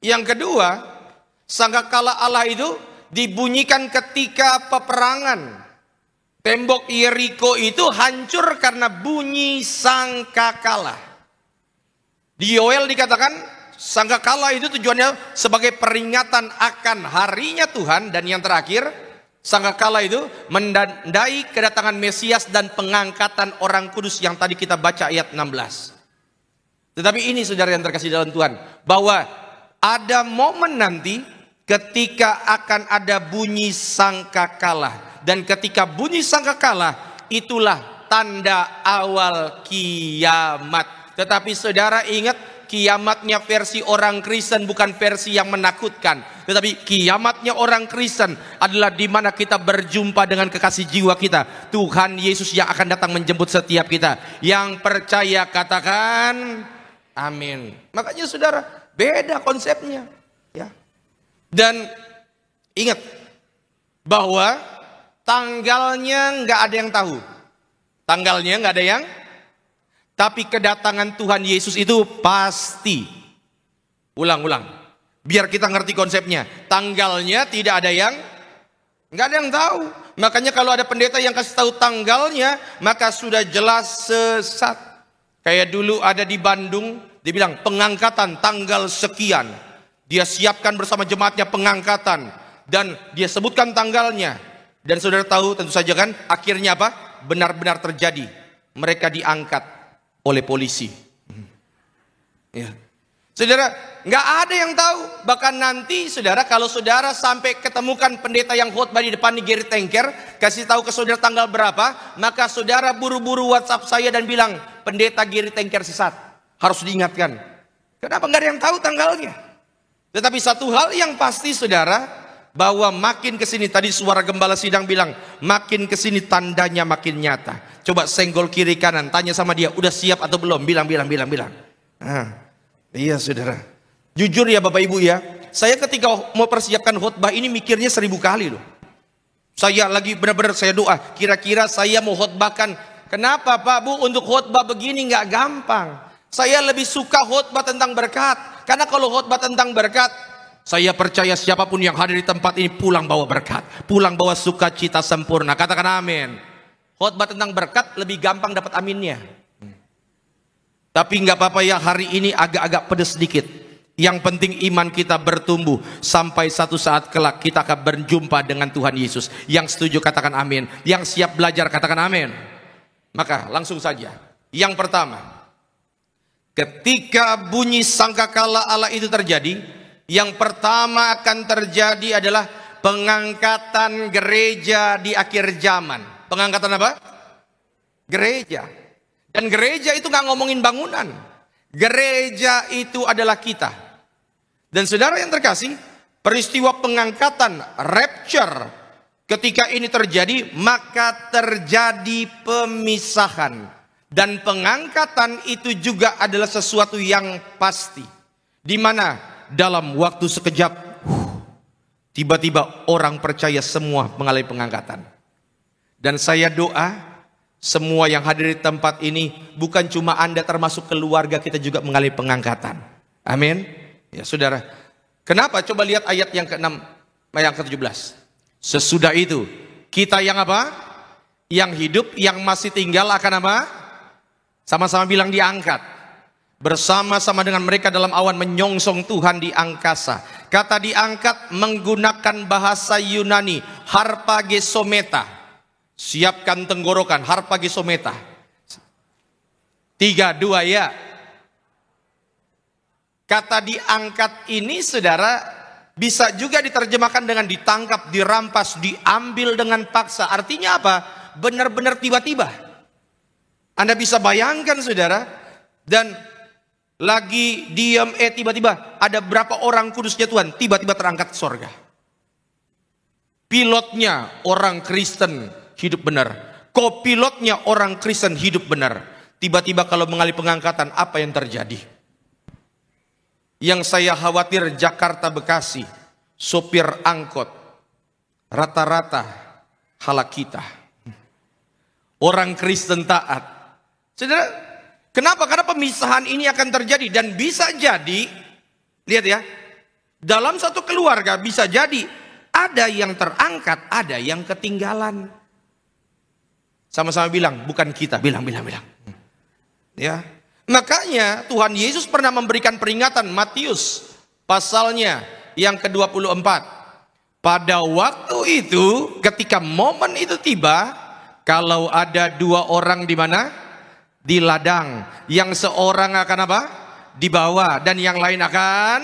Yang kedua, sangkakala Allah itu dibunyikan ketika peperangan. Tembok Yeriko itu hancur karena bunyi sangkakala. Di Yoel dikatakan, sangkakala itu tujuannya sebagai peringatan akan harinya Tuhan. Dan yang terakhir, sangkakala itu menandai kedatangan Mesias dan pengangkatan orang kudus yang tadi kita baca ayat 16. Tetapi ini saudara yang terkasih dalam Tuhan, bahwa ada momen nanti ketika akan ada bunyi sangkakala. Dan ketika bunyi sangkakala, itulah tanda awal kiamat. Tetapi saudara ingat, kiamatnya versi orang Kristen bukan versi yang menakutkan. Tetapi kiamatnya orang Kristen adalah di mana kita berjumpa dengan kekasih jiwa kita, Tuhan Yesus yang akan datang menjemput setiap kita. Yang percaya katakan amin. Makanya saudara, beda konsepnya, ya. Dan ingat bahwa tanggalnya nggak ada yang tahu. Tanggalnya nggak ada yang, tapi kedatangan Tuhan Yesus itu pasti. Ulang-ulang. Biar kita ngerti konsepnya. Tanggalnya tidak ada yang, nggak ada yang tahu. Makanya kalau ada pendeta yang kasih tahu tanggalnya, maka sudah jelas sesat. Kayak dulu ada di Bandung, dia bilang pengangkatan tanggal sekian. Dia siapkan bersama jemaatnya pengangkatan. Dan dia sebutkan tanggalnya. Dan saudara tahu tentu saja kan, akhirnya apa? Benar-benar terjadi. Mereka diangkat oleh polisi. Ya. Saudara, nggak ada yang tahu. Bahkan nanti saudara, kalau saudara sampai ketemukan pendeta yang khotbah di depan Gary Tanker, kasih tahu ke saudara tanggal berapa, maka saudara buru-buru WhatsApp saya dan bilang, pendeta Gary Tanker sesat. Harus diingatkan. Kenapa nggak ada yang tahu tanggalnya? Tetapi satu hal yang pasti saudara, bahwa makin kesini, tadi suara gembala sidang bilang, makin kesini tandanya makin nyata. Coba senggol kiri kanan, tanya sama dia, udah siap atau belum? Bilang. Iya saudara. Jujur ya Bapak Ibu ya, saya ketika mau persiapkan khotbah ini mikirnya 1000 kali loh. Saya lagi benar-benar saya doa, kira-kira saya mau khotbahkan. Kenapa Pak Bu, untuk khotbah begini nggak gampang. Saya lebih suka khotbah tentang berkat. Karena kalau khotbah tentang berkat, saya percaya siapapun yang hadir di tempat ini pulang bawa berkat, pulang bawa sukacita sempurna. Katakan amin. Khotbah tentang berkat lebih gampang dapat aminnya. Tapi nggak apa-apa ya, hari ini agak-agak pedes sedikit. Yang penting iman kita bertumbuh sampai satu saat kelak kita akan berjumpa dengan Tuhan Yesus. Yang setuju katakan amin. Yang siap belajar katakan amin. Maka langsung saja. Yang pertama, ketika bunyi sangkakala Allah itu terjadi, yang pertama akan terjadi adalah pengangkatan gereja di akhir zaman. Pengangkatan apa? Gereja. Dan gereja itu gak ngomongin bangunan. Gereja itu adalah kita. Dan saudara yang terkasih, peristiwa pengangkatan, rapture, ketika ini terjadi, maka terjadi pemisahan. Dan pengangkatan itu juga adalah sesuatu yang pasti. Di mana dalam waktu sekejap, tiba-tiba orang percaya semua mengalami pengangkatan. Dan saya doa, semua yang hadir di tempat ini, bukan cuma Anda, termasuk keluarga kita juga mengalami pengangkatan. Amin. Ya saudara, kenapa? Coba lihat ayat yang ke-6, yang ke-17. Sesudah itu, kita yang apa? Yang hidup, yang masih tinggal akan apa? Sama-sama bilang diangkat. Bersama-sama dengan mereka dalam awan menyongsong Tuhan di angkasa. Kata diangkat menggunakan bahasa Yunani, harpagesometa. Siapkan tenggorokan, harpagesometa. 3, 2 ya. Kata diangkat ini saudara bisa juga diterjemahkan dengan ditangkap, dirampas, diambil dengan paksa. Artinya apa? Benar-benar tiba-tiba. Anda bisa bayangkan saudara, dan lagi diam, tiba-tiba ada berapa orang kudusnya Tuhan tiba-tiba terangkat ke sorga. Pilotnya orang Kristen hidup benar, kopilotnya orang Kristen hidup benar. Tiba-tiba kalau mengalami pengangkatan, apa yang terjadi? Yang saya khawatir Jakarta Bekasi, sopir angkot, rata-rata halak kita. Orang Kristen taat. Saudara, kenapa? Karena pemisahan ini akan terjadi. Dan bisa jadi, lihat ya, dalam satu keluarga bisa jadi ada yang terangkat, ada yang ketinggalan. Sama-sama bilang, bukan kita, bilang. Ya. Makanya Tuhan Yesus pernah memberikan peringatan, Matius pasalnya yang ke-24. Pada waktu itu, ketika momen itu tiba, kalau ada 2 orang di mana? Di ladang. Yang seorang akan apa? Dibawa, dan yang lain akan.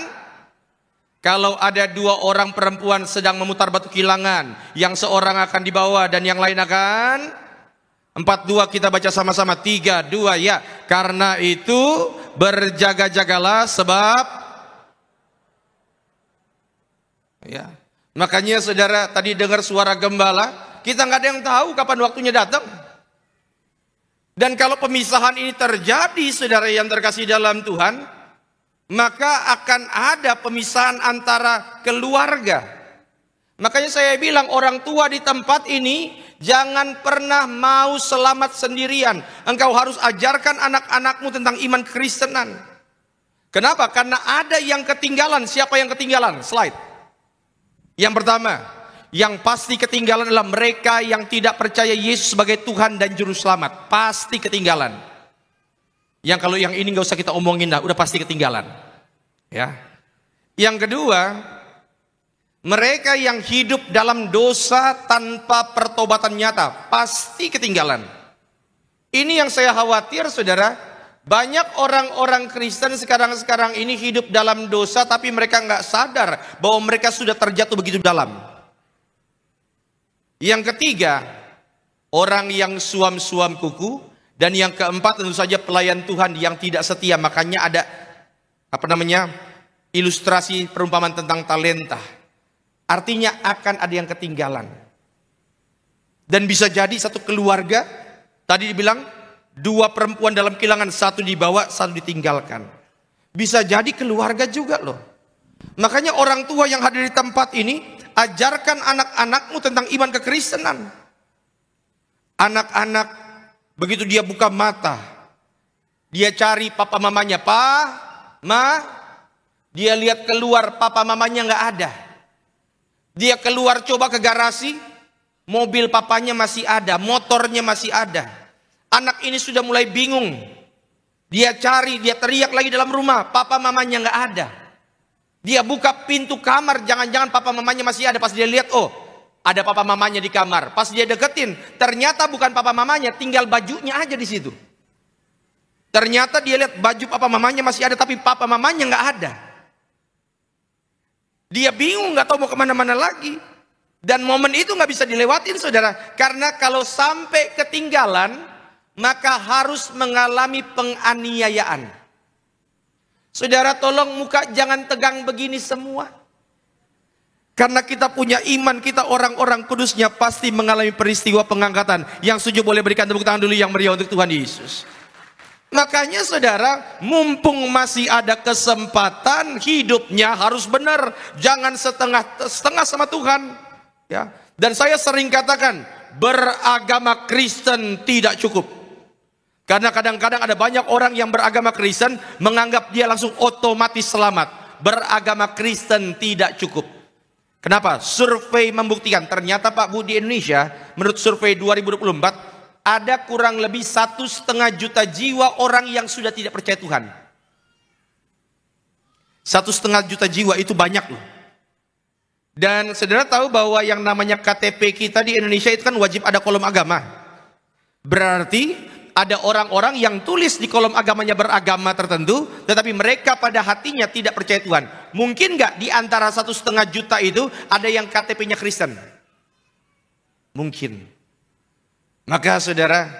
Kalau ada 2 orang perempuan sedang memutar batu kilangan, yang seorang akan dibawa dan yang lain akan. 4-2 kita baca sama-sama. 3-2 ya. Karena itu berjaga-jagalah sebab ya. Makanya saudara tadi dengar suara gembala, kita nggak ada yang tahu kapan waktunya datang. Dan kalau pemisahan ini terjadi saudara yang terkasih dalam Tuhan, maka akan ada pemisahan antara keluarga. Makanya saya bilang orang tua di tempat ini jangan pernah mau selamat sendirian. Engkau harus ajarkan anak-anakmu tentang iman kekristenan. Kenapa? Karena ada yang ketinggalan. Siapa yang ketinggalan? Slide. Yang pertama, yang pasti ketinggalan adalah mereka yang tidak percaya Yesus sebagai Tuhan dan Juru Selamat. Pasti ketinggalan. Yang kalau yang ini gak usah kita omongin dah, udah pasti ketinggalan. Ya. Yang kedua, mereka yang hidup dalam dosa tanpa pertobatan nyata, pasti ketinggalan. Ini yang saya khawatir saudara, banyak orang-orang Kristen sekarang ini hidup dalam dosa, tapi mereka nggak sadar bahwa mereka sudah terjatuh begitu dalam. Yang ketiga, orang yang suam-suam kuku. Dan yang keempat tentu saja pelayan Tuhan yang tidak setia. Makanya ada ilustrasi perumpamaan tentang talenta. Artinya akan ada yang ketinggalan. Dan bisa jadi satu keluarga, tadi dibilang 2 perempuan dalam kilangan, 1 dibawa, 1 ditinggalkan. Bisa jadi keluarga juga loh. Makanya orang tua yang hadir di tempat ini, ajarkan anak-anakmu tentang iman kekristenan. Anak-anak begitu dia buka mata, dia cari papa mamanya, dia lihat keluar papa mamanya nggak ada. Dia keluar coba ke garasi, Mobil papanya masih ada, motornya masih ada. Anak ini sudah mulai bingung. Dia cari, dia teriak lagi dalam rumah, papa mamanya nggak ada. Dia buka pintu kamar, jangan-jangan papa mamanya masih ada. Pas dia lihat, oh ada papa mamanya di kamar. Pas dia deketin, ternyata bukan papa mamanya, tinggal bajunya aja di situ. Ternyata dia lihat baju papa mamanya masih ada, tapi papa mamanya nggak ada. Dia bingung, nggak tahu mau kemana-mana lagi. Dan momen itu nggak bisa dilewatin, saudara. Karena kalau sampai ketinggalan, maka harus mengalami penganiayaan. Saudara, tolong muka jangan tegang begini semua. Karena kita punya iman, kita orang-orang kudusnya pasti mengalami peristiwa pengangkatan. Yang setuju boleh berikan tepuk tangan dulu yang meriah untuk Tuhan Yesus. Makanya saudara, mumpung masih ada kesempatan, hidupnya harus benar. Jangan setengah-setengah sama Tuhan. Ya. Dan saya sering katakan, beragama Kristen tidak cukup. Karena kadang-kadang ada banyak orang yang beragama Kristen menganggap dia langsung otomatis selamat. Beragama Kristen tidak cukup. Kenapa? Survei membuktikan, ternyata Pak Bu di Indonesia, menurut survei 2024, ada kurang lebih 1,5 juta jiwa orang yang sudah tidak percaya Tuhan. 1,5 juta jiwa itu banyak loh. Dan saudara tahu bahwa yang namanya KTP kita di Indonesia itu kan wajib ada kolom agama. Berarti ada orang-orang yang tulis di kolom agamanya beragama tertentu, tetapi mereka pada hatinya tidak percaya Tuhan. Mungkin nggak di antara 1,5 juta itu ada yang KTP-nya Kristen? Mungkin. Maka saudara,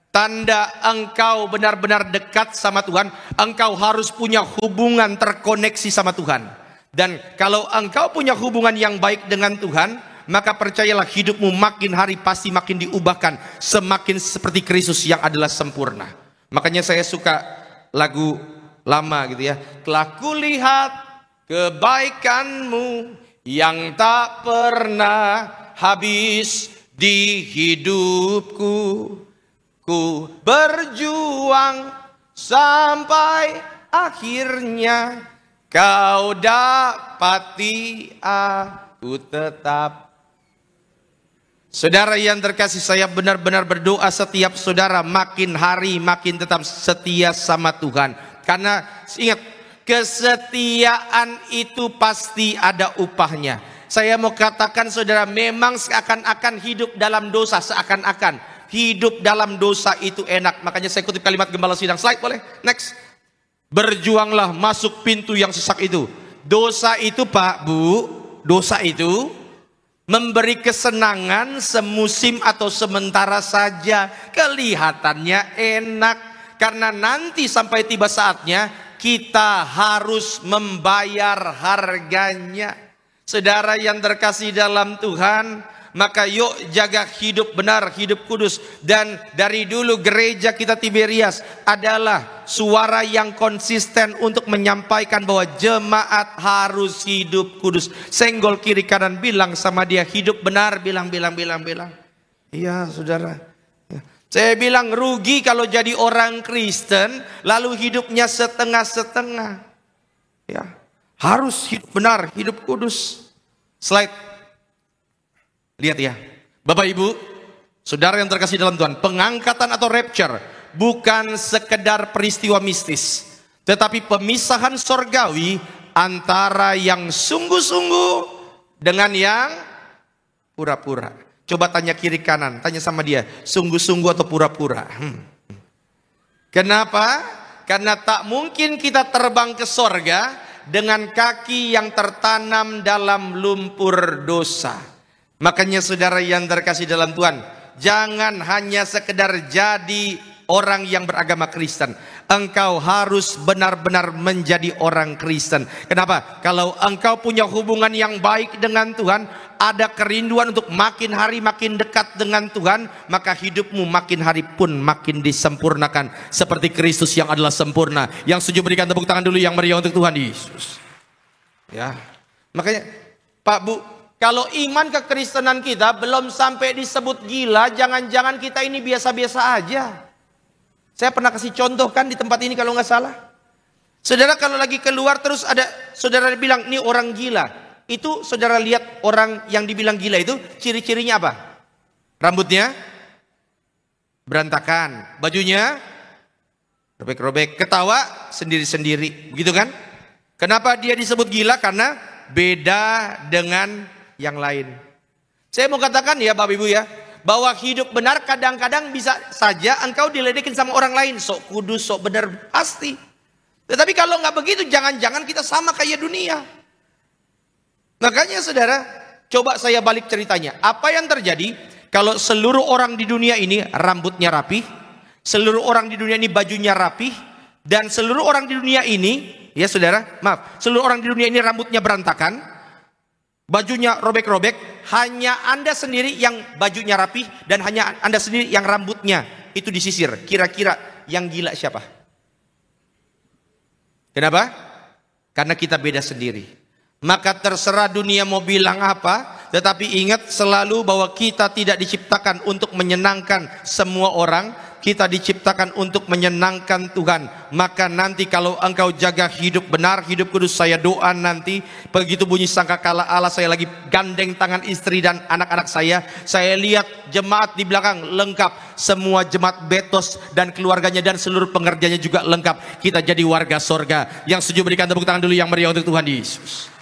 tanda engkau benar-benar dekat sama Tuhan, engkau harus punya hubungan terkoneksi sama Tuhan. Dan kalau engkau punya hubungan yang baik dengan Tuhan, maka percayalah hidupmu makin hari pasti makin diubahkan, semakin seperti Kristus yang adalah sempurna. Makanya saya suka lagu lama gitu ya. Telah kulihat kebaikanmu yang tak pernah habis di hidupku. Ku berjuang sampai akhirnya kau dapati aku tetap. Saudara yang terkasih, saya benar-benar berdoa setiap saudara makin hari makin tetap setia sama Tuhan. Karena ingat, kesetiaan itu pasti ada upahnya. Saya mau katakan saudara, memang seakan-akan hidup dalam dosa, seakan-akan hidup dalam dosa itu enak. Makanya saya kutip kalimat Gembala Sidang. Slide boleh? Next. Berjuanglah masuk pintu yang sesak itu. Dosa itu Pak Bu, dosa itu memberi kesenangan semusim atau sementara saja. Kelihatannya enak. Karena nanti sampai tiba saatnya kita harus membayar harganya. Saudara yang terkasih dalam Tuhan, maka yuk jaga hidup benar, hidup kudus. Dan dari dulu gereja kita Tiberias adalah suara yang konsisten untuk menyampaikan bahwa jemaat harus hidup kudus. Senggol kiri kanan, bilang sama dia, hidup benar, bilang. Iya saudara. Saya bilang rugi kalau jadi orang Kristen lalu hidupnya setengah-setengah. Ya, harus hidup benar, hidup kudus. Slide. Lihat ya, Bapak Ibu, saudara yang terkasih dalam Tuhan, pengangkatan atau rapture bukan sekedar peristiwa mistis, tetapi pemisahan sorgawi antara yang sungguh-sungguh dengan yang pura-pura. Coba tanya kiri kanan, tanya sama dia, sungguh-sungguh atau pura-pura? Kenapa? Karena tak mungkin kita terbang ke sorga dengan kaki yang tertanam dalam lumpur dosa. Makanya saudara yang terkasih dalam Tuhan, jangan hanya sekedar jadi orang yang beragama Kristen. Engkau harus benar-benar menjadi orang Kristen. Kenapa? Kalau engkau punya hubungan yang baik dengan Tuhan, ada kerinduan untuk makin hari makin dekat dengan Tuhan, maka hidupmu makin hari pun makin disempurnakan seperti Kristus yang adalah sempurna. Yang setuju berikan tepuk tangan dulu yang meriah untuk Tuhan Yesus. Ya. Makanya Pak Bu, kalau iman kekristenan kita belum sampai disebut gila, jangan-jangan kita ini biasa-biasa aja. Saya pernah kasih contoh kan di tempat ini kalau nggak salah. Saudara kalau lagi keluar terus ada saudara bilang, ini orang gila. Itu saudara lihat orang yang dibilang gila itu ciri-cirinya apa? Rambutnya berantakan, bajunya robek-robek, ketawa sendiri-sendiri, begitu kan? Kenapa dia disebut gila? Karena beda dengan yang lain. Saya mau katakan ya Bapak Ibu ya, bahwa hidup benar kadang-kadang bisa saja engkau diledekin sama orang lain, sok kudus, sok benar, pasti. Tetapi kalau nggak begitu, jangan-jangan kita sama kayak dunia. Makanya saudara, coba saya balik ceritanya. Apa yang terjadi kalau seluruh orang di dunia ini rambutnya rapih, seluruh orang di dunia ini bajunya rapih, dan seluruh orang di dunia ini, ya saudara, maaf, seluruh orang di dunia ini rambutnya berantakan, bajunya robek-robek, hanya Anda sendiri yang bajunya rapih, dan hanya Anda sendiri yang rambutnya itu disisir. Kira-kira yang gila siapa? Kenapa? Karena kita beda sendiri. Maka terserah dunia mau bilang apa, tetapi ingat selalu bahwa kita tidak diciptakan untuk menyenangkan semua orang, kita diciptakan untuk menyenangkan Tuhan. Maka nanti kalau engkau jaga hidup benar, hidup kudus, saya doa nanti begitu bunyi sangkakala Allah, saya lagi gandeng tangan istri dan anak-anak saya lihat jemaat di belakang lengkap, semua jemaat Betos dan keluarganya dan seluruh pengerjanya juga lengkap. Kita jadi warga sorga. Yang setuju berikan tepuk tangan dulu yang meriah untuk Tuhan Yesus.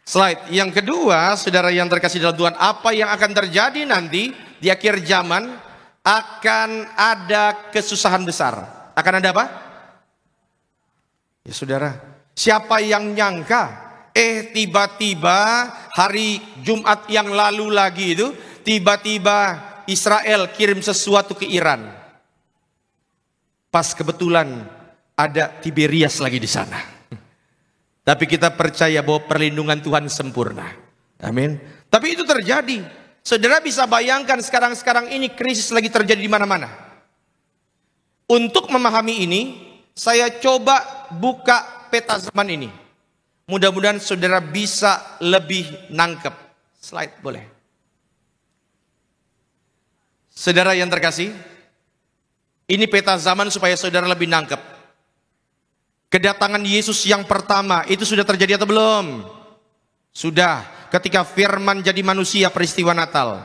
Slide yang kedua, saudara yang terkasih dalam Tuhan, apa yang akan terjadi nanti di akhir zaman? Akan ada kesusahan besar. Akan ada apa? Ya saudara, siapa yang nyangka? Tiba-tiba hari Jumat yang lalu lagi itu, tiba-tiba Israel kirim sesuatu ke Iran. Pas kebetulan ada Tiberias lagi di sana. Tapi kita percaya bahwa perlindungan Tuhan sempurna. Amin. Tapi itu terjadi. Saudara bisa bayangkan sekarang ini krisis lagi terjadi di mana-mana. Untuk memahami ini, saya coba buka peta zaman ini. Mudah-mudahan saudara bisa lebih nangkep. Slide boleh. Saudara yang terkasih, ini peta zaman supaya saudara lebih nangkep. Kedatangan Yesus yang pertama itu sudah terjadi atau belum? Sudah, ketika firman jadi manusia, peristiwa Natal.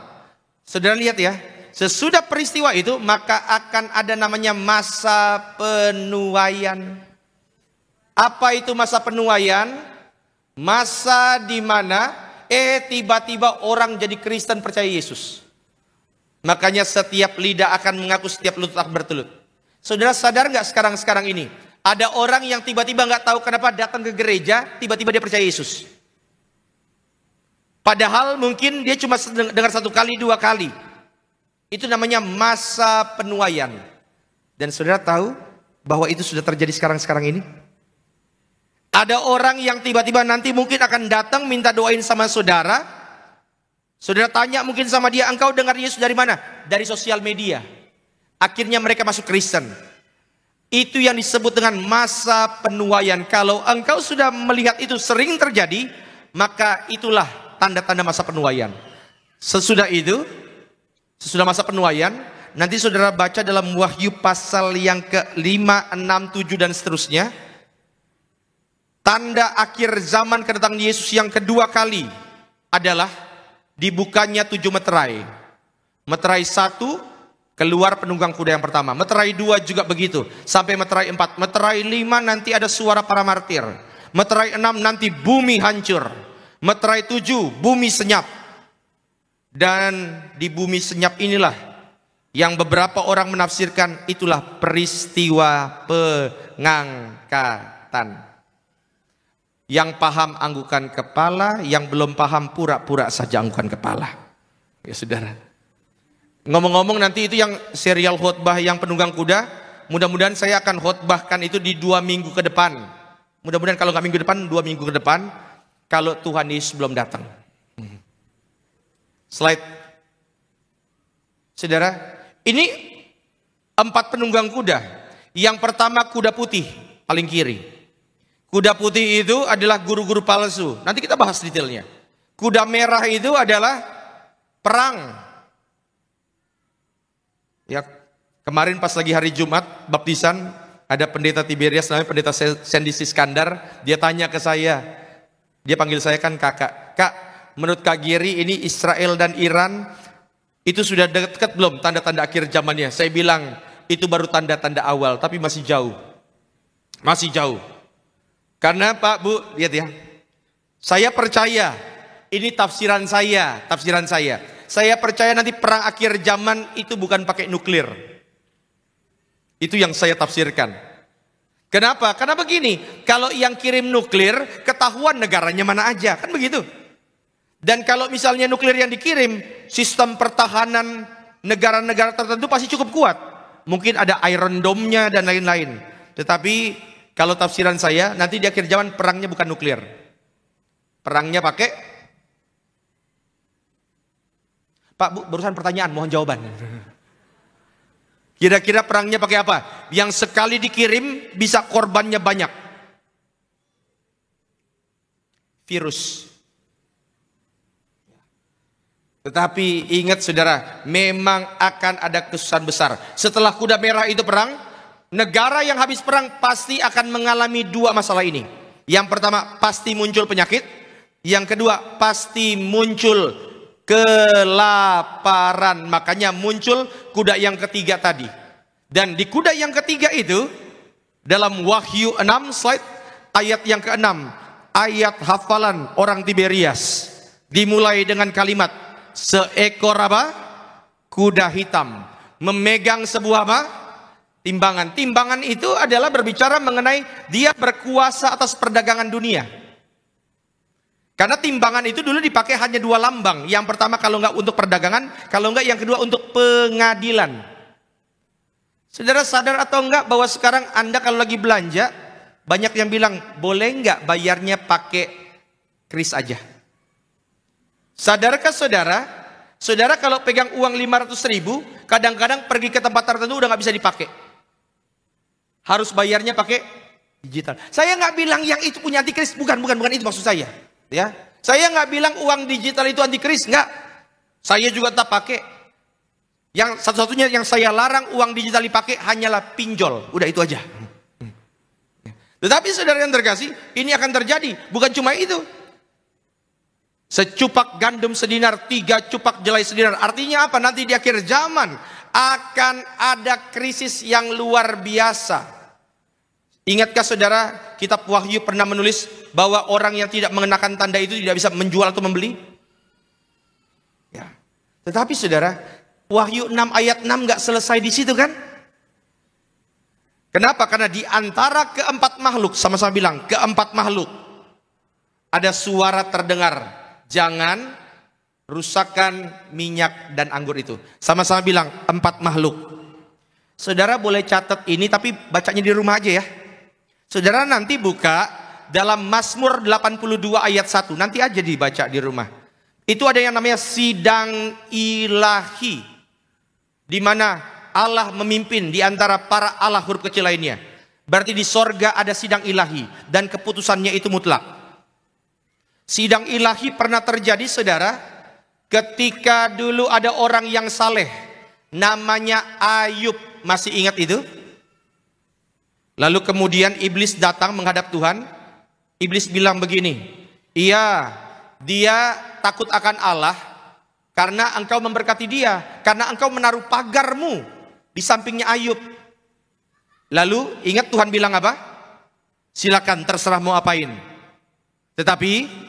Saudara lihat ya, sesudah peristiwa itu maka akan ada namanya masa penuaian. Apa itu masa penuaian? Masa di mana tiba-tiba orang jadi Kristen percaya Yesus. Makanya setiap lidah akan mengaku, setiap lutut akan bertelut. Saudara sadar nggak sekarang ini? Ada orang yang tiba-tiba nggak tahu kenapa datang ke gereja, tiba-tiba dia percaya Yesus. Padahal mungkin dia cuma dengar 1 kali, 2 kali. Itu namanya masa penuaian. Dan saudara tahu bahwa itu sudah terjadi sekarang ini? Ada orang yang tiba-tiba nanti mungkin akan datang minta doain sama saudara. Saudara tanya mungkin sama dia, engkau dengar Yesus dari mana? Dari sosial media. Akhirnya mereka masuk Kristen. Itu yang disebut dengan masa penuaian. Kalau engkau sudah melihat itu sering terjadi, maka itulah tanda-tanda masa penuaian. Sesudah itu, sesudah masa penuaian, nanti saudara baca dalam Wahyu pasal yang ke-5, 6, 7 dan seterusnya. Tanda akhir zaman kedatangan Yesus yang kedua kali adalah dibukanya 7 meterai. Meterai 1 keluar penunggang kuda yang pertama. Meterai 2 juga begitu. Sampai meterai 4. Meterai 5 nanti ada suara para martir. Meterai 6 nanti bumi hancur. Meterai 7 bumi senyap. Dan di bumi senyap inilah yang beberapa orang menafsirkan itulah peristiwa pengangkatan. Yang paham anggukan kepala, yang belum paham pura-pura saja anggukan kepala. Ya saudara. Ngomong-ngomong nanti itu yang serial khotbah yang penunggang kuda, mudah-mudahan saya akan khotbahkan itu di 2 minggu ke depan. Mudah-mudahan kalau nggak minggu depan, 2 minggu ke depan, kalau Tuhan Yesus belum datang. Slide. Saudara, ini 4 penunggang kuda. Yang pertama kuda putih, paling kiri. Kuda putih itu adalah guru-guru palsu. Nanti kita bahas detailnya. Kuda merah itu adalah perang. Ya, kemarin pas lagi hari Jumat baptisan, ada pendeta Tiberias namanya pendeta Sandy Siskandar, dia tanya ke saya. Dia panggil saya kan kakak. Kak, menurut Kak Giri ini Israel dan Iran Itu sudah dekat belum tanda-tanda akhir zamannya? Saya bilang itu baru tanda-tanda awal, tapi masih jauh. Masih jauh. Karena Pak, Bu, lihat ya. Saya percaya, ini tafsiran saya. Saya percaya nanti perang akhir zaman itu bukan pakai nuklir. Itu yang saya tafsirkan. Kenapa? Karena begini, kalau yang kirim nuklir, ketahuan negaranya mana aja, kan begitu. Dan kalau misalnya nuklir yang dikirim, sistem pertahanan negara-negara tertentu pasti cukup kuat. Mungkin ada Iron Dome-nya dan lain-lain. Tetapi kalau tafsiran saya, nanti di akhir zaman perangnya bukan nuklir. Perangnya pakai... Pak, Bu, barusan pertanyaan, mohon jawaban. Kira-kira perangnya pakai apa? Yang sekali dikirim bisa korbannya banyak. Virus. Tetapi ingat saudara, memang akan ada kesusahan besar. Setelah kuda merah itu perang, negara yang habis perang pasti akan mengalami dua masalah ini. Yang pertama, pasti muncul penyakit. Yang kedua, pasti muncul kelaparan. Makanya muncul kuda yang ketiga tadi. Dan di kuda yang ketiga itu, dalam Wahyu 6 slide ayat yang ke-6, ayat hafalan orang Tiberias, dimulai dengan kalimat seekor apa? Kuda hitam memegang sebuah apa? Timbangan. Timbangan itu adalah berbicara mengenai dia berkuasa atas perdagangan dunia. Karena timbangan itu dulu dipakai hanya dua lambang. Yang pertama kalau enggak untuk perdagangan, kalau enggak yang kedua untuk pengadilan. Saudara sadar atau enggak bahwa sekarang Anda kalau lagi belanja, banyak yang bilang boleh enggak bayarnya pakai kris aja. Sadarkah saudara? Saudara kalau pegang uang 500.000, kadang-kadang pergi ke tempat tertentu udah nggak bisa dipakai. Harus bayarnya pakai digital. Saya nggak bilang yang itu punya antikris, bukan itu maksud saya. Ya, saya nggak bilang uang digital itu antikris, nggak. Saya juga tetap pakai. Yang satu-satunya yang saya larang uang digital dipakai hanyalah pinjol. Udah itu aja. Tetapi saudara yang terkasih, ini akan terjadi. Bukan cuma itu. Secupak gandum sedinar, 3 cupak jelai sedinar. Artinya apa? Nanti di akhir zaman akan ada krisis yang luar biasa. Ingatkah saudara, kitab Wahyu pernah menulis bahwa orang yang tidak mengenakan tanda itu tidak bisa menjual atau membeli? Ya. Tetapi saudara, Wahyu 6 ayat 6 gak selesai di situ kan? Kenapa? Karena di antara keempat makhluk, sama-sama bilang, keempat makhluk, ada suara terdengar. Jangan rusakkan minyak dan anggur itu. Sama-sama bilang 4 makhluk. Saudara boleh catat ini tapi bacanya di rumah aja ya. Saudara nanti buka dalam Mazmur 82 ayat 1. Nanti aja dibaca di rumah. Itu ada yang namanya sidang ilahi. Di mana Allah memimpin di antara para Allah huruf kecil lainnya. Berarti di sorga ada sidang ilahi. Dan keputusannya itu mutlak. Sidang ilahi pernah terjadi saudara, ketika dulu ada orang yang saleh, namanya Ayub, masih ingat itu? Lalu kemudian iblis datang menghadap Tuhan, iblis bilang begini, iya, dia takut akan Allah, karena engkau memberkati dia, karena engkau menaruh pagarmu di sampingnya Ayub. Lalu ingat Tuhan bilang apa? Silakan terserah mau apain. Tetapi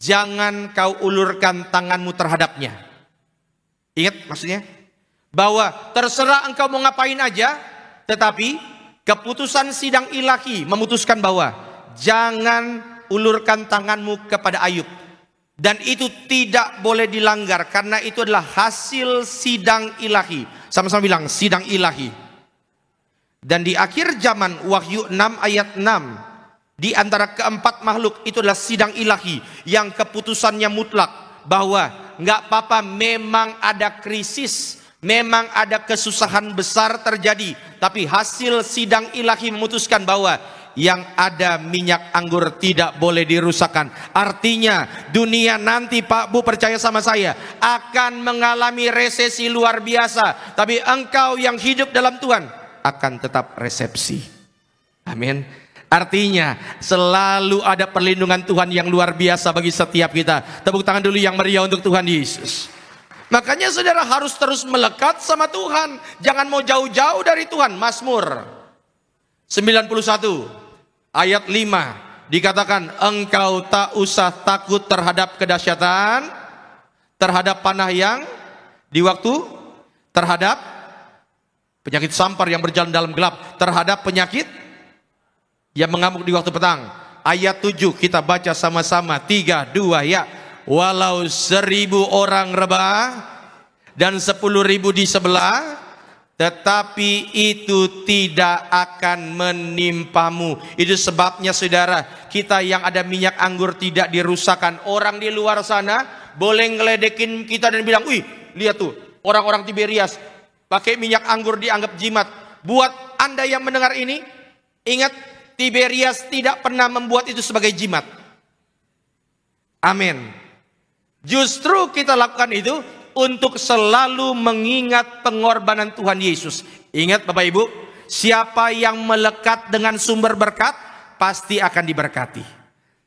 jangan kau ulurkan tanganmu terhadapnya. Ingat maksudnya? Bahwa terserah engkau mau ngapain aja, tetapi keputusan sidang ilahi memutuskan bahwa jangan ulurkan tanganmu kepada Ayub. Dan itu tidak boleh dilanggar karena itu adalah hasil sidang ilahi. Sama-sama bilang sidang ilahi. Dan di akhir zaman Wahyu 6 ayat 6, di antara keempat makhluk itu adalah sidang ilahi yang keputusannya mutlak bahwa nggak apa-apa, memang ada krisis, memang ada kesusahan besar terjadi, tapi hasil sidang ilahi memutuskan bahwa yang ada minyak anggur tidak boleh dirusakkan. Artinya dunia nanti Pak Bu percaya sama saya akan mengalami resesi luar biasa, tapi engkau yang hidup dalam Tuhan akan tetap resepsi. Amin. Artinya selalu ada perlindungan Tuhan yang luar biasa bagi setiap kita. Tepuk tangan dulu yang meriah untuk Tuhan Yesus. Makanya saudara harus terus melekat sama Tuhan. Jangan mau jauh-jauh dari Tuhan. Mazmur 91 ayat 5 dikatakan, engkau tak usah takut terhadap kedahsyatan, terhadap panah yang di waktu, terhadap penyakit sampar yang berjalan dalam gelap, terhadap penyakit yang mengamuk di waktu petang. Ayat 7 kita baca sama-sama, 3, 2 ya. Walau 1000 orang rebah dan 10.000 di sebelah, tetapi itu tidak akan menimpamu. Itu sebabnya saudara, kita yang ada minyak anggur tidak dirusakkan. Orang di luar sana boleh ngeledekin kita dan bilang, wih lihat tuh orang-orang Tiberias pakai minyak anggur dianggap jimat. Buat Anda yang mendengar ini, ingat, Tiberias tidak pernah membuat itu sebagai jimat. Amin. Justru kita lakukan itu untuk selalu mengingat pengorbanan Tuhan Yesus. Ingat Bapak Ibu, siapa yang melekat dengan sumber berkat pasti akan diberkati.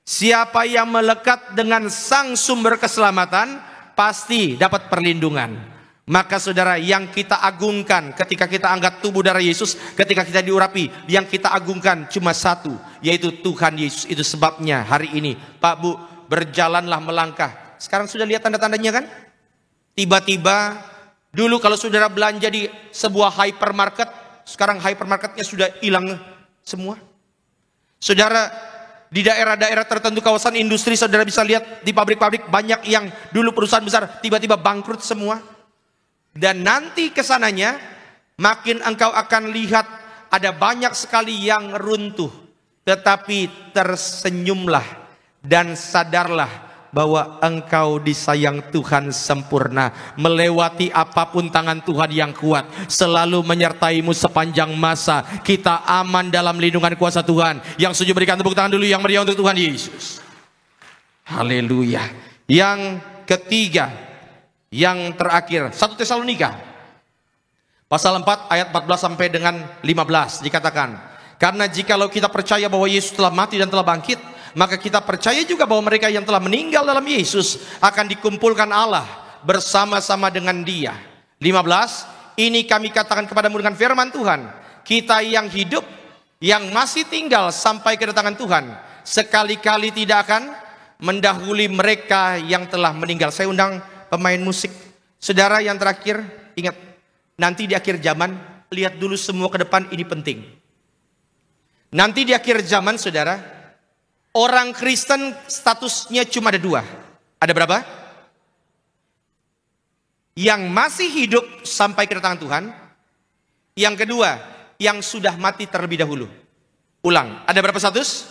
Siapa yang melekat dengan sang sumber keselamatan pasti dapat perlindungan. Maka saudara, yang kita agungkan ketika kita angkat tubuh darah Yesus, ketika kita diurapi, yang kita agungkan cuma satu, yaitu Tuhan Yesus. Itu sebabnya hari ini Pak Bu, berjalanlah melangkah. Sekarang sudah lihat tanda-tandanya kan? Tiba-tiba dulu kalau saudara belanja di sebuah hypermarket, sekarang hypermarketnya sudah hilang semua. Saudara, di daerah-daerah tertentu kawasan industri, saudara bisa lihat di pabrik-pabrik banyak yang dulu perusahaan besar tiba-tiba bangkrut semua. Dan nanti kesananya makin engkau akan lihat ada banyak sekali yang runtuh. Tetapi tersenyumlah dan sadarlah bahwa engkau disayang Tuhan sempurna. Melewati apapun tangan Tuhan yang kuat selalu menyertaimu sepanjang masa. Kita aman dalam lindungan kuasa Tuhan. Yang setuju berikan tepuk tangan dulu yang meriah untuk Tuhan Yesus. Haleluya. Yang ketiga, yang terakhir, 1 Tesalonika pasal 4 ayat 14 sampai dengan 15 dikatakan, karena jikalau kita percaya bahwa Yesus telah mati dan telah bangkit, maka kita percaya juga bahwa mereka yang telah meninggal dalam Yesus akan dikumpulkan Allah bersama-sama dengan Dia. 15, ini kami katakan kepadamu dengan firman Tuhan, kita yang hidup, yang masih tinggal sampai kedatangan Tuhan, sekali-kali tidak akan mendahului mereka yang telah meninggal. Saya undang pemain musik. Saudara, yang terakhir, ingat, nanti di akhir zaman, lihat dulu semua ke depan, ini penting. Nanti di akhir zaman, saudara, orang Kristen statusnya cuma ada 2. Ada berapa? Yang masih hidup sampai kedatangan Tuhan. Yang kedua, yang sudah mati terlebih dahulu. Ulang, ada berapa status?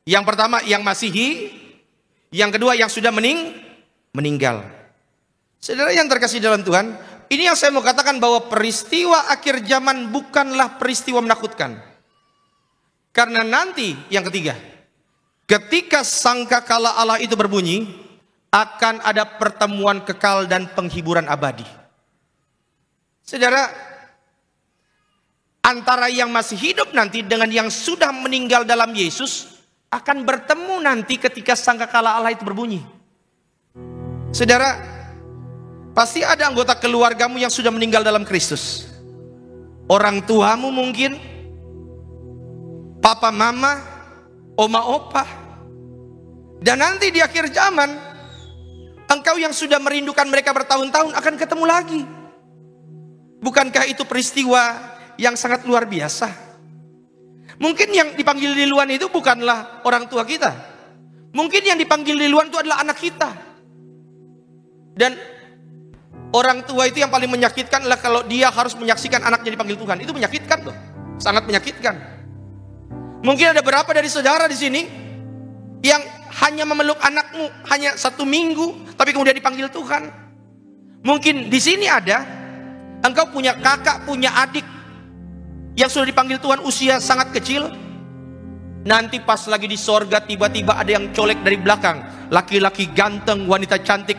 Yang pertama, yang masih hidup. Yang kedua, yang sudah meninggal. Saudara yang terkasih dalam Tuhan, ini yang saya mau katakan, bahwa peristiwa akhir zaman bukanlah peristiwa menakutkan. Karena nanti, yang ketiga, ketika sangkakala Allah itu berbunyi, akan ada pertemuan kekal dan penghiburan abadi. Saudara, antara yang masih hidup nanti dengan yang sudah meninggal dalam Yesus akan bertemu nanti ketika sangkakala Allah itu berbunyi. Saudara, pasti ada anggota keluargamu yang sudah meninggal dalam Kristus. Orang tuamu mungkin, papa mama, oma opa. Dan nanti di akhir zaman, engkau yang sudah merindukan mereka bertahun-tahun akan ketemu lagi. Bukankah itu peristiwa yang sangat luar biasa? Mungkin yang dipanggil di luar itu bukanlah orang tua kita. Mungkin yang dipanggil di luar itu adalah anak kita. Dan orang tua itu yang paling menyakitkan adalah kalau dia harus menyaksikan anaknya dipanggil Tuhan. Itu menyakitkan loh, sangat menyakitkan. Mungkin ada berapa dari saudara di sini yang hanya memeluk anakmu hanya 1 minggu, tapi kemudian dipanggil Tuhan. Mungkin di sini ada, engkau punya kakak, punya adik yang sudah dipanggil Tuhan usia sangat kecil. Nanti pas lagi di sorga tiba-tiba ada yang colek dari belakang, laki-laki ganteng, wanita cantik.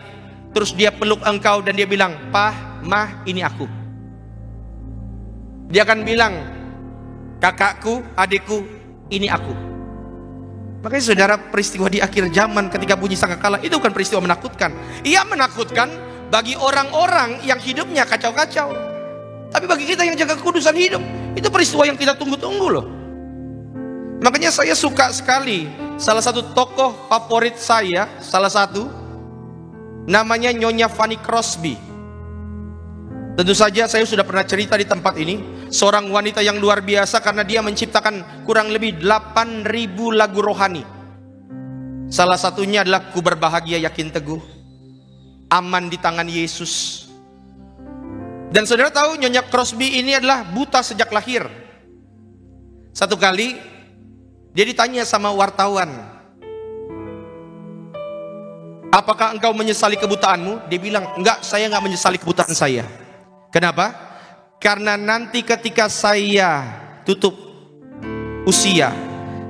Terus dia peluk engkau dan dia bilang, "Pah, Mah, ini aku." Dia akan bilang, "Kakakku, adikku, ini aku." Makanya saudara, peristiwa di akhir zaman ketika bunyi sangkakala itu bukan peristiwa menakutkan. Ia menakutkan bagi orang-orang yang hidupnya kacau-kacau. Tapi bagi kita yang jaga kekudusan hidup, itu peristiwa yang kita tunggu-tunggu loh. Makanya saya suka sekali salah satu tokoh favorit saya, namanya Nyonya Fanny Crosby. Tentu saja saya sudah pernah cerita di tempat ini, seorang wanita yang luar biasa karena dia menciptakan kurang lebih 8.000 lagu rohani. Salah satunya adalah Ku Berbahagia Yakin Teguh, Aman di Tangan Yesus. Dan saudara tahu Nyonya Crosby ini adalah buta sejak lahir. Satu kali dia ditanya sama wartawan, apakah engkau menyesali kebutaanmu? Dia bilang, enggak, saya enggak menyesali kebutaan saya. Kenapa? Karena nanti ketika saya tutup usia,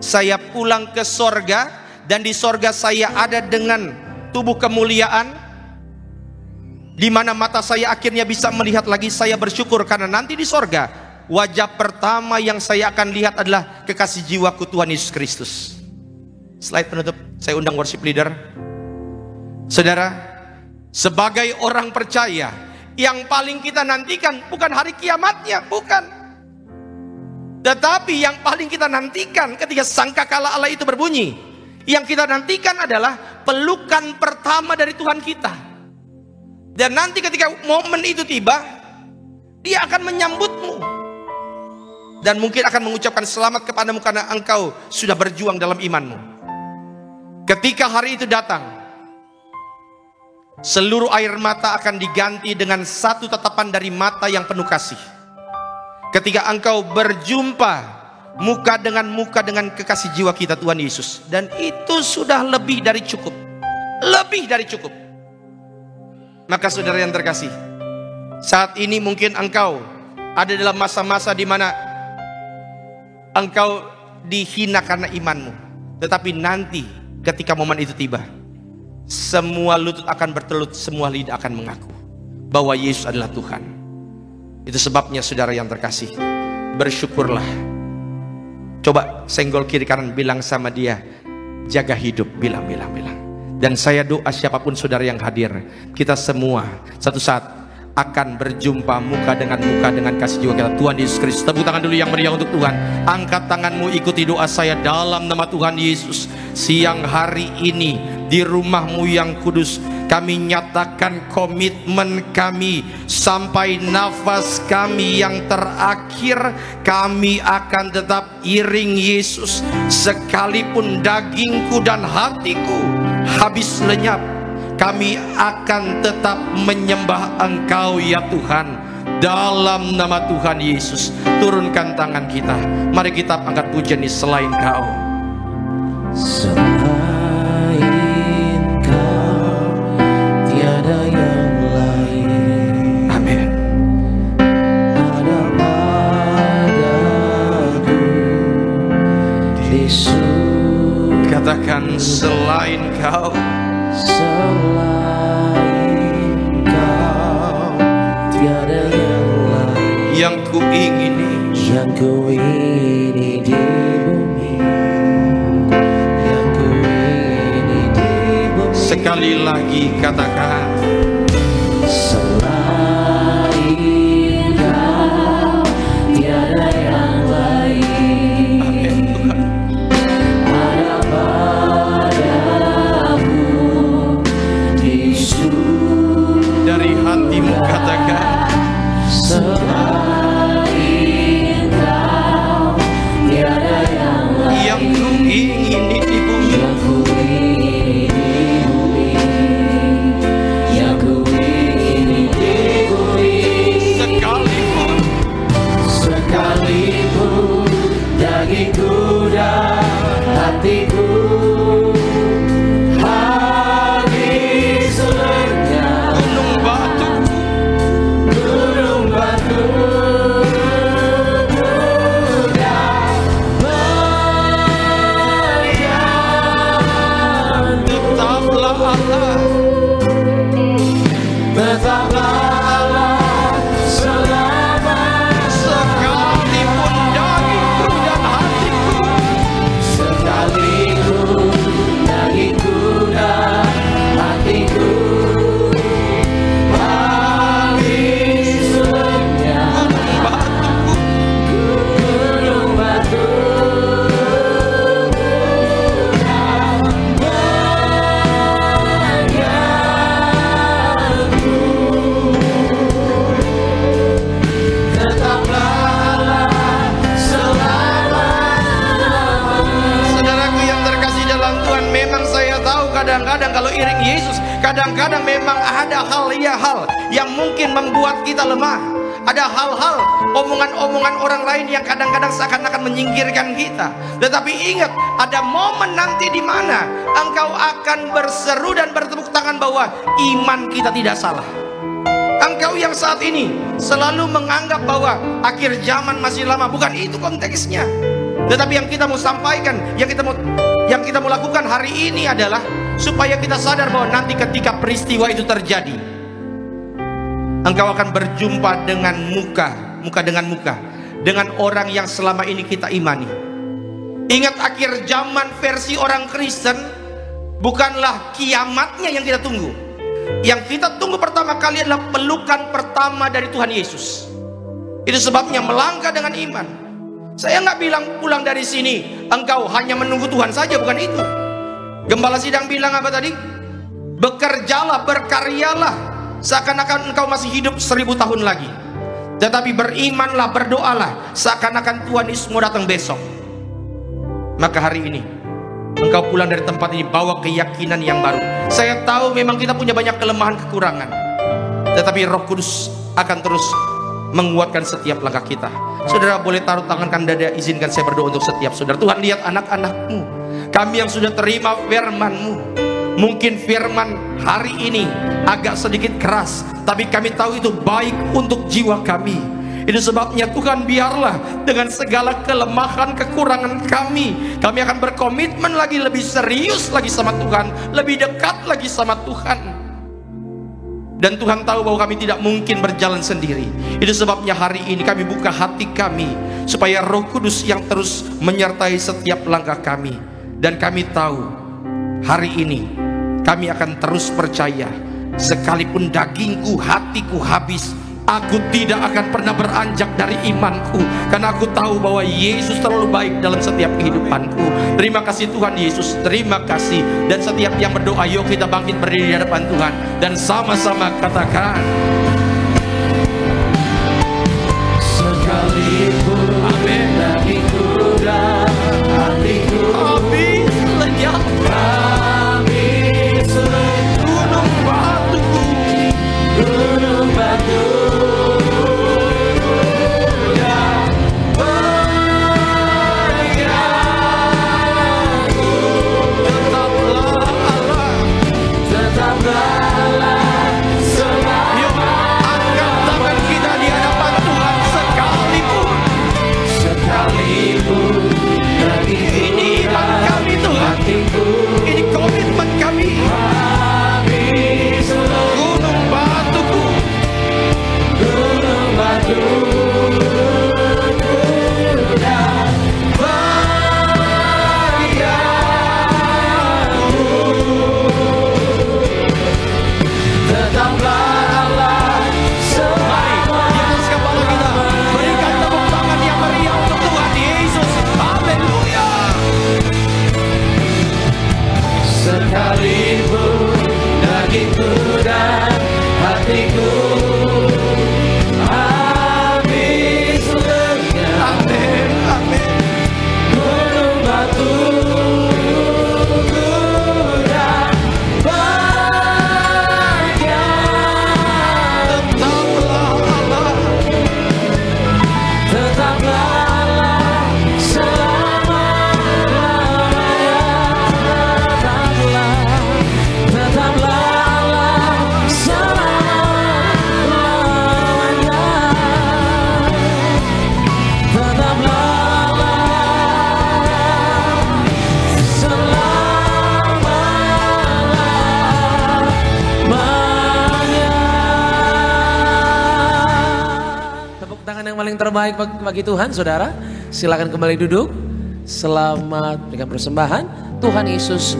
saya pulang ke sorga, dan di sorga saya ada dengan tubuh kemuliaan, di mana mata saya akhirnya bisa melihat lagi. Saya bersyukur karena nanti di sorga, wajah pertama yang saya akan lihat adalah kekasih jiwaku Tuhan Yesus Kristus. Slide penutup, saya undang worship leader. Saudara, sebagai orang percaya, yang paling kita nantikan bukan hari kiamatnya, bukan. Tetapi yang paling kita nantikan ketika sangkakala Allah itu berbunyi, yang kita nantikan adalah pelukan pertama dari Tuhan kita. Dan nanti ketika momen itu tiba, Dia akan menyambutmu. Dan mungkin akan mengucapkan selamat kepadamu karena engkau sudah berjuang dalam imanmu. Ketika hari itu datang, seluruh air mata akan diganti dengan satu tatapan dari mata yang penuh kasih. Ketika engkau berjumpa muka dengan kekasih jiwa kita Tuhan Yesus. Dan itu sudah lebih dari cukup. Lebih dari cukup. Maka saudara yang terkasih, saat ini mungkin engkau ada dalam masa-masa di mana engkau dihina karena imanmu. Tetapi nanti ketika momen itu tiba, semua lutut akan bertelut, semua lidah akan mengaku bahwa Yesus adalah Tuhan. Itu sebabnya saudara yang terkasih, bersyukurlah. Coba senggol kiri kanan, bilang sama dia, jaga hidup, bilang. Dan saya doa siapapun saudara yang hadir, kita semua satu saat akan berjumpa muka dengan kasih jiwa kita Tuhan Yesus Kristus. Tepuk tangan dulu yang meriah untuk Tuhan. Angkat tanganmu, ikuti doa saya dalam nama Tuhan Yesus. Siang hari ini di rumahmu yang kudus, kami nyatakan komitmen kami sampai nafas kami yang terakhir, kami akan tetap iring Yesus. Sekalipun dagingku dan hatiku habis lenyap, kami akan tetap menyembah Engkau ya Tuhan. Dalam nama Tuhan Yesus, turunkan tangan kita. Mari kita angkat pujian ini, selain Kau. Selain Kau tiada yang lain. Amin. Ada padaku Yesus. Katakan selain Kau. Selain Kau tiada yang lain. Yang kuingini, yang kuingini di bumi, yang kuingini di bumi. sekali lagi katakan, selain Kau tiada yang lain. amin Tuhan. Ada padamu Yesus. Dari hatimu katakan, selain Kau tiada yang lain. yang kuingini di bumi, Yang kuingini di bumi, yang kuingini di bumi. Sekalipun dagingku dan hatiku habis lenyap, gunung batu gunung batu Kadang-kadang memang ada hal yang mungkin membuat kita lemah. Ada hal-hal, omongan-omongan orang lain yang kadang-kadang seakan-akan menyingkirkan kita. Tetapi ingat, ada momen nanti di mana engkau akan berseru dan bertepuk tangan bahwa iman kita tidak salah. Engkau yang saat ini selalu menganggap bahwa akhir zaman masih lama, bukan itu konteksnya. Tetapi yang kita mau sampaikan, yang kita mau lakukan hari ini adalah supaya kita sadar bahwa nanti ketika peristiwa itu terjadi, engkau akan berjumpa dengan muka dengan orang yang selama ini kita imani. Ingat, akhir zaman versi orang Kristen bukanlah kiamatnya yang kita tunggu. Yang kita tunggu pertama kali adalah pelukan pertama dari Tuhan Yesus. Itu sebabnya melangkah dengan iman. Saya nggak bilang pulang dari sini engkau hanya menunggu Tuhan saja, bukan itu. Gembala sidang bilang apa tadi? Bekerjalah, berkaryalah seakan-akan engkau masih hidup 1000 tahun lagi. Tetapi berimanlah, berdoalah seakan-akan Tuhan Yesus mau datang besok. Maka hari ini engkau pulang dari tempat ini bawa keyakinan yang baru. Saya tahu memang kita punya banyak kelemahan, kekurangan, tetapi Roh Kudus akan terus menguatkan setiap langkah kita. Saudara boleh taruh tangankan dada, izinkan saya berdoa untuk setiap saudara. Tuhan, lihat anak-anak-Mu, kami yang sudah terima firman-Mu. Mungkin firman hari ini agak sedikit keras, tapi kami tahu itu baik untuk jiwa kami. Itu sebabnya Tuhan, biarlah dengan segala kelemahan, kekurangan kami akan berkomitmen lagi, lebih serius lagi sama Tuhan, lebih dekat lagi sama Tuhan. Dan Tuhan tahu bahwa kami tidak mungkin berjalan sendiri. Itu sebabnya hari ini kami buka hati kami, supaya Roh Kudus yang terus menyertai setiap langkah kami. Dan kami tahu hari ini kami akan terus percaya, sekalipun dagingku, hatiku habis, aku tidak akan pernah beranjak dari imanku, karena aku tahu bahwa Yesus terlalu baik dalam setiap kehidupanku. Terima kasih Tuhan Yesus, terima kasih. Dan setiap yang berdoa, yuk kita bangkit berdiri di hadapan Tuhan dan sama-sama katakan, sekalipun dagingku dan hatiku habis lenyap, gunung batu yang beriaku, tetaplah Allah selama. Yuk angkat tangan kita di hadapan Tuhan. Sekalipun ini iman kami Tuhan, ini komitmen kami. Sekalipun dagingku dan hatiku habis lenyap, amin, amin. Gunung batu dan beriaku, tetaplah Allah, tetaplah Allah selama-lamanya. Tetaplah Allah selama-lamanya. Tetaplah Allah selama-lamanya. Tepuk tangan yang paling terbaik bagi Tuhan, saudara. Silakan kembali duduk. Selamat berikan persembahan. Tuhan Yesus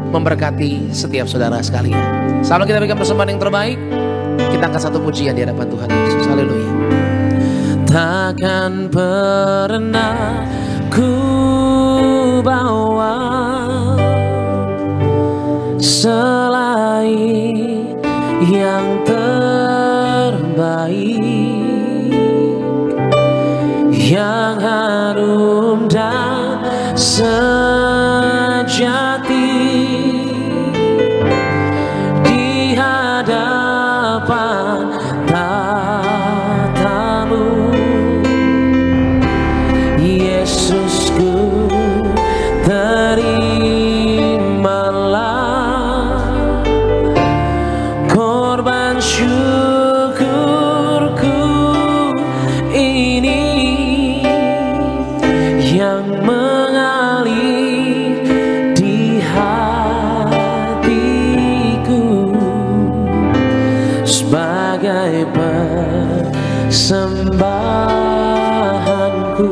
memberkati setiap saudara sekalian. Sambil kita berikan persembahan yang terbaik, kita angkat satu pujian di hadapan Tuhan Yesus. Haleluya. Takkan pernah ku bawa selain yang terbaik, yang harum dan sejati. Di persembahanku.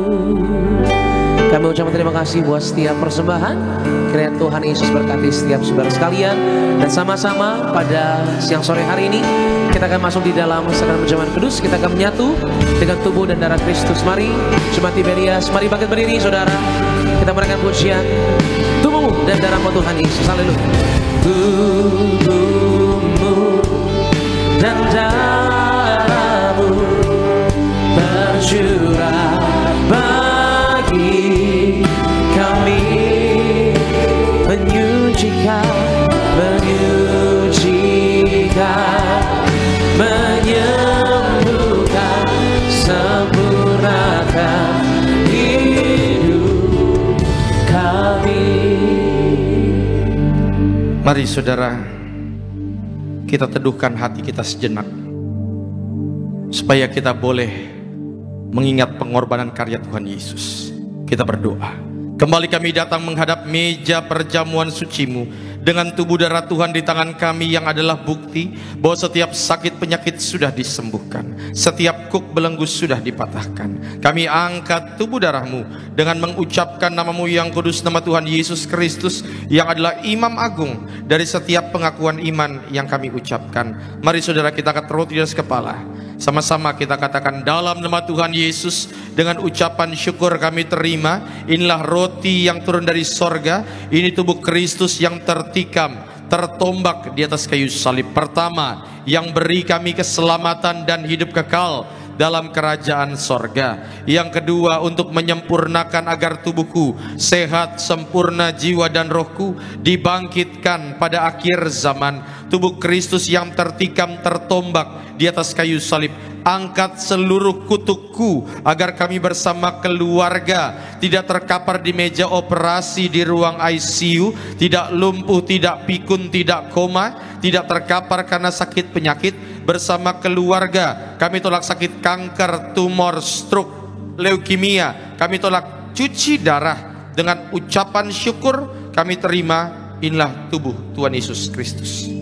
Kami ucapkan terima kasih buat setiap persembahan. Kiranya Tuhan Yesus berkati setiap saudara sekalian. Dan sama-sama pada siang sore hari ini kita akan masuk di dalam sakramen perjamuan kudus. Kita akan menyatu dengan tubuh dan darah Kristus. Mari Jemaat Tiberias, mari bangkit berdiri saudara. Kita menaikkan pujian tubuhmu dan darahmu Tuhan Yesus. Haleluya. Tubuhmu dan darahmu bercurah bagi kami, menyucikan, menyembuhkan, sempurnakan hidup kami. Mari saudara, kita teduhkan hati kita sejenak, supaya kita boleh mengingat pengorbanan karya Tuhan Yesus. Kita berdoa. Kembali kami datang menghadap meja perjamuan suci-Mu dengan tubuh darah Tuhan di tangan kami, yang adalah bukti bahwa setiap sakit penyakit sudah disembuhkan, setiap kuk belenggu sudah dipatahkan. Kami angkat tubuh darah-Mu dengan mengucapkan nama-Mu yang kudus, nama Tuhan Yesus Kristus yang adalah Imam Agung dari setiap pengakuan iman yang kami ucapkan. Mari saudara, kita angkat roti di atas kepala. Sama-sama kita katakan dalam nama Tuhan Yesus, dengan ucapan syukur kami terima. Inilah roti yang turun dari sorga, ini tubuh Kristus yang tertikam, tertombak di atas kayu salib. Pertama, yang beri kami keselamatan dan hidup kekal dalam kerajaan sorga. Yang kedua, untuk menyempurnakan agar tubuhku sehat, sempurna jiwa dan rohku, dibangkitkan pada akhir zaman. Tubuh Kristus yang tertikam, tertombak di atas kayu salib. Angkat seluruh kutukku agar kami bersama keluarga tidak terkapar di meja operasi di ruang ICU, tidak lumpuh, tidak pikun, tidak koma, tidak terkapar karena sakit penyakit. Bersama keluarga kami tolak sakit kanker, tumor, stroke, leukemia. Kami tolak cuci darah. Dengan ucapan syukur kami terima. Inilah tubuh Tuhan Yesus Kristus.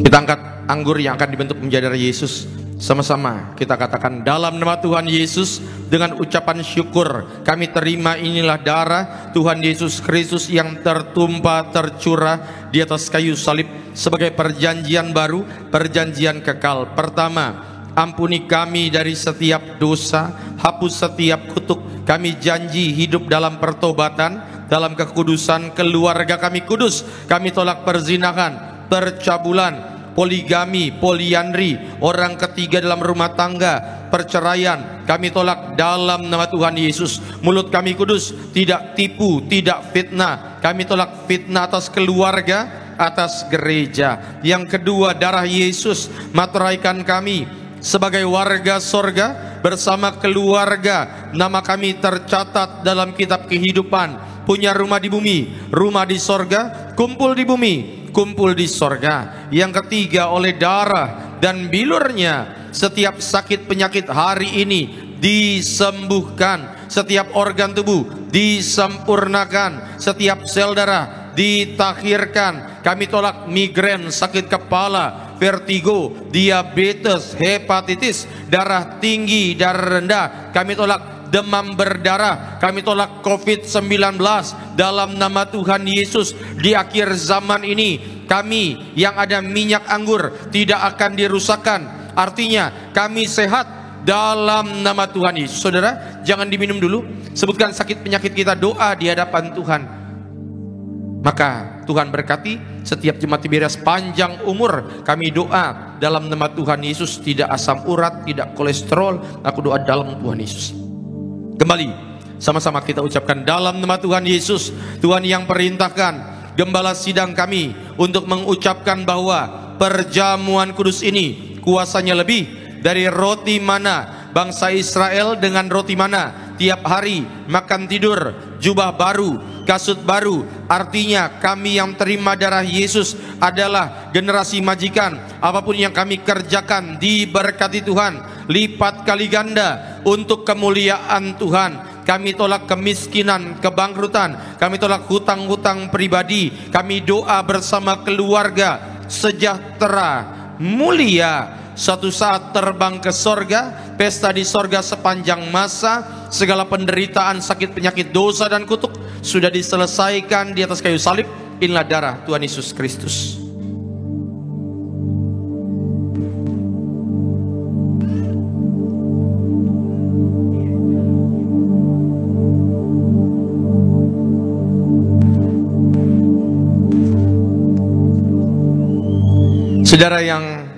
Kita angkat anggur yang akan dibentuk menjadi darah Yesus. Sama-sama kita katakan dalam nama Tuhan Yesus, dengan ucapan syukur kami terima. Inilah darah Tuhan Yesus Kristus yang tertumpah, tercurah di atas kayu salib sebagai perjanjian baru, perjanjian kekal. Pertama, ampuni kami dari setiap dosa, hapus setiap kutuk. Kami janji hidup dalam pertobatan, dalam kekudusan. Keluarga kami kudus. Kami tolak perzinahan, percabulan, poligami, poliandri, orang ketiga dalam rumah tangga, perceraian. Kami tolak dalam nama Tuhan Yesus. Mulut kami kudus, tidak tipu, tidak fitnah. Kami tolak fitnah atas keluarga, atas gereja. Yang kedua, darah Yesus materaikan kami sebagai warga sorga. Bersama keluarga nama kami tercatat dalam kitab kehidupan. Punya rumah di bumi, rumah di sorga, kumpul di bumi, kumpul di sorga. Yang ketiga, oleh darah dan bilurnya setiap sakit penyakit hari ini disembuhkan, setiap organ tubuh disempurnakan, setiap sel darah ditahirkan. Kami tolak migrain, sakit kepala, vertigo, diabetes, hepatitis, darah tinggi, darah rendah. Kami tolak demam berdarah. Kami tolak COVID-19 dalam nama Tuhan Yesus. Di akhir zaman ini kami yang ada minyak anggur tidak akan dirusakkan. Artinya kami sehat dalam nama Tuhan Yesus. Saudara, jangan diminum dulu. Sebutkan sakit penyakit kita, doa di hadapan Tuhan. Maka Tuhan berkati setiap jemaat Tiberias panjang umur. Kami doa dalam nama Tuhan Yesus, tidak asam urat, tidak kolesterol. Aku doa dalam Tuhan Yesus. Kembali sama-sama kita ucapkan dalam nama Tuhan Yesus. Tuhan yang perintahkan gembala sidang kami untuk mengucapkan bahwa perjamuan kudus ini kuasanya lebih dari roti mana bangsa Israel dengan roti mana tiap hari makan tidur, jubah baru, kasut baru. Artinya kami yang terima darah Yesus adalah generasi majikan. Apapun yang kami kerjakan diberkati Tuhan lipat kali ganda untuk kemuliaan Tuhan. Kami tolak kemiskinan, kebangkrutan. Kami tolak hutang-hutang pribadi. Kami doa bersama keluarga, sejahtera, mulia, suatu saat terbang ke sorga, pesta di sorga sepanjang masa. Segala penderitaan, sakit, penyakit, dosa dan kutuk sudah diselesaikan di atas kayu salib. Inilah darah Tuhan Yesus Kristus. Saudara yang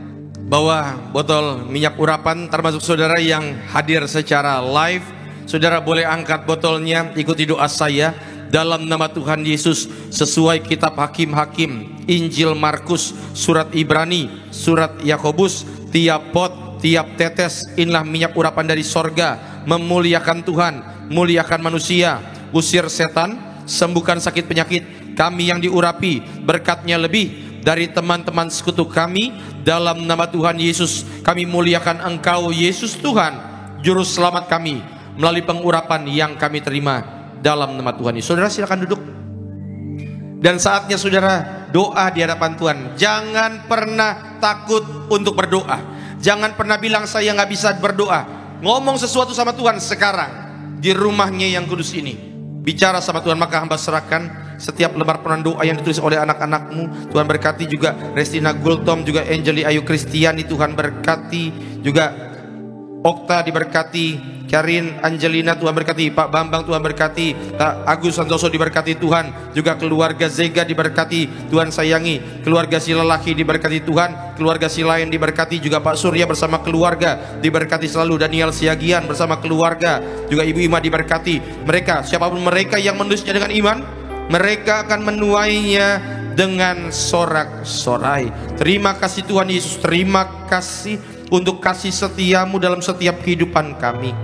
bawa botol minyak urapan, termasuk saudara yang hadir secara live, saudara boleh angkat botolnya, ikuti doa saya dalam nama Tuhan Yesus sesuai kitab Hakim-Hakim, Injil Markus, surat Ibrani, surat Yakobus. Tiap pot, tiap tetes, inilah minyak urapan dari sorga, memuliakan Tuhan, muliakan manusia, usir setan, sembuhkan sakit penyakit. Kami yang diurapi, berkatnya lebih dari teman-teman sekutu kami. Dalam nama Tuhan Yesus kami muliakan Engkau Yesus Tuhan, juru selamat kami, melalui pengurapan yang kami terima dalam nama Tuhan Yesus. Saudara silakan duduk. Dan saatnya saudara doa di hadapan Tuhan. Jangan pernah takut untuk berdoa. Jangan pernah bilang saya nggak bisa berdoa. Ngomong sesuatu sama Tuhan sekarang di rumahnya yang kudus ini. Bicara sama Tuhan. Maka hamba serahkan setiap lembar peran doa yang ditulis oleh anak-anakmu. Tuhan berkati juga Restina Gultom, juga Angeli Ayu Kristiani. Tuhan berkati juga Okta, diberkati Karin Angelina, Tuhan berkati Pak Bambang, Tuhan berkati Agus Santoso, diberkati Tuhan. Juga keluarga Zega diberkati, Tuhan sayangi. Keluarga si lelaki diberkati Tuhan. Keluarga si lain diberkati. Juga Pak Surya bersama keluarga diberkati selalu. Daniel Siagian bersama keluarga. Juga Ibu Ima diberkati. Mereka, siapapun mereka yang menulisnya dengan iman, mereka akan menuainya dengan sorak-sorai. Terima kasih Tuhan Yesus. Terima kasih untuk kasih setiamu dalam setiap kehidupan kami.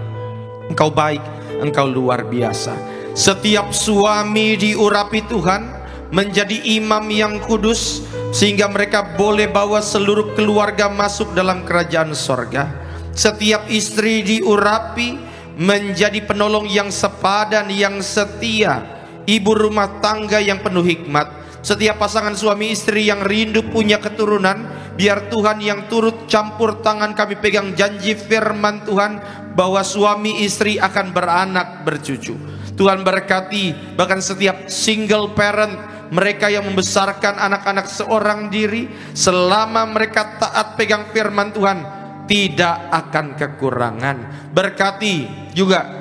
Engkau baik, Engkau luar biasa. Setiap suami diurapi Tuhan menjadi imam yang kudus, sehingga mereka boleh bawa seluruh keluarga masuk dalam kerajaan sorga. Setiap istri diurapi menjadi penolong yang sepadan, yang setia, ibu rumah tangga yang penuh hikmat. Setiap pasangan suami istri yang rindu punya keturunan, biar Tuhan yang turut campur tangan. Kami pegang janji firman Tuhan bahwa suami istri akan beranak bercucu. Tuhan berkati bahkan setiap single parent, mereka yang membesarkan anak-anak seorang diri, selama mereka taat pegang firman Tuhan, tidak akan kekurangan. Berkati juga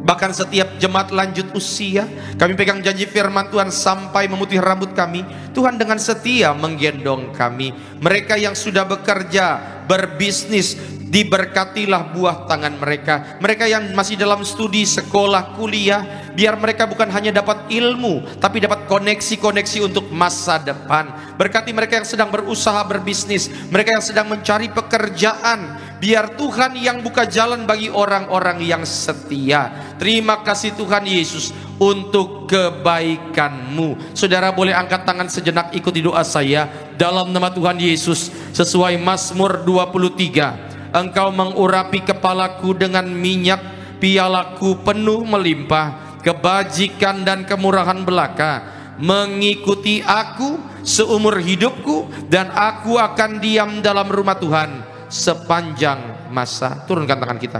bahkan setiap jemaat lanjut usia, kami pegang janji firman Tuhan sampai memutih rambut kami. Tuhan dengan setia menggendong kami. Mereka yang sudah bekerja, berbisnis, diberkatilah buah tangan mereka. Mereka yang masih dalam studi, sekolah, kuliah, biar mereka bukan hanya dapat ilmu, tapi dapat koneksi-koneksi untuk masa depan. Berkati mereka yang sedang berusaha, berbisnis, mereka yang sedang mencari pekerjaan, biar Tuhan yang buka jalan bagi orang-orang yang setia. Terima kasih Tuhan Yesus untuk kebaikan-Mu. Saudara boleh angkat tangan sejenak, ikuti doa saya dalam nama Tuhan Yesus. Sesuai Mazmur 23, Engkau mengurapi kepalaku dengan minyak, pialaku penuh melimpah. Kebajikan dan kemurahan belaka mengikuti aku seumur hidupku, dan aku akan diam dalam rumah Tuhan sepanjang masa. Turunkan tangan kita.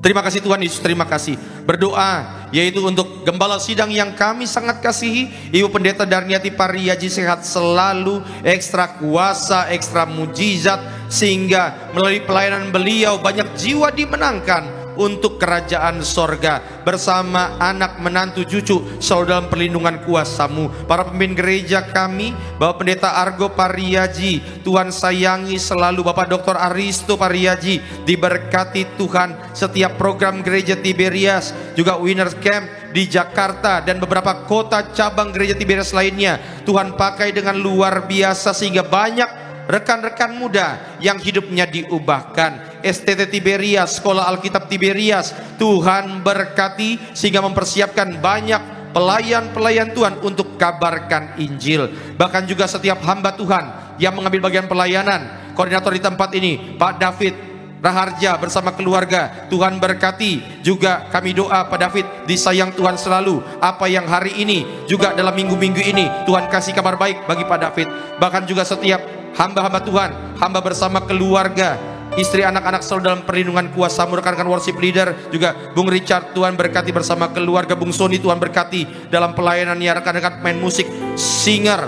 Terima kasih Tuhan Yesus, terima kasih. Berdoa yaitu untuk gembala sidang yang kami sangat kasihi, Ibu Pendeta Darniati Pariyaji, sehat selalu, ekstra kuasa, ekstra mujizat, sehingga melalui pelayanan beliau banyak jiwa dimenangkan untuk kerajaan sorga. Bersama anak, menantu, cucu selalu dalam perlindungan kuasa-Mu. Para pemimpin gereja kami, Bapak Pendeta Argo Pariyaji, Tuhan sayangi selalu. Bapak Dr. Aristo Pariyaji, diberkati Tuhan. Setiap program gereja Tiberias, juga Winners Camp di Jakarta dan beberapa kota cabang gereja Tiberias lainnya, Tuhan pakai dengan luar biasa, sehingga banyak rekan-rekan muda yang hidupnya diubahkan. STT Tiberias, Sekolah Alkitab Tiberias, Tuhan berkati sehingga mempersiapkan banyak pelayan-pelayan Tuhan untuk kabarkan Injil. Bahkan juga setiap hamba Tuhan yang mengambil bagian pelayanan, koordinator di tempat ini, Pak David Raharja bersama keluarga, Tuhan berkati. Juga kami doa Pak David disayang Tuhan selalu. Apa yang hari ini juga dalam minggu-minggu ini Tuhan kasih kabar baik bagi Pak David. Bahkan juga setiap hamba-hamba Tuhan, hamba bersama keluarga, istri anak-anak selalu dalam perlindungan kuasa-Mu. Rekan-rekan worship leader juga Bung Richard, Tuhan berkati bersama keluarga. Bung Sony, Tuhan berkati dalam pelayanannya. Rekan-rekan main musik, singer,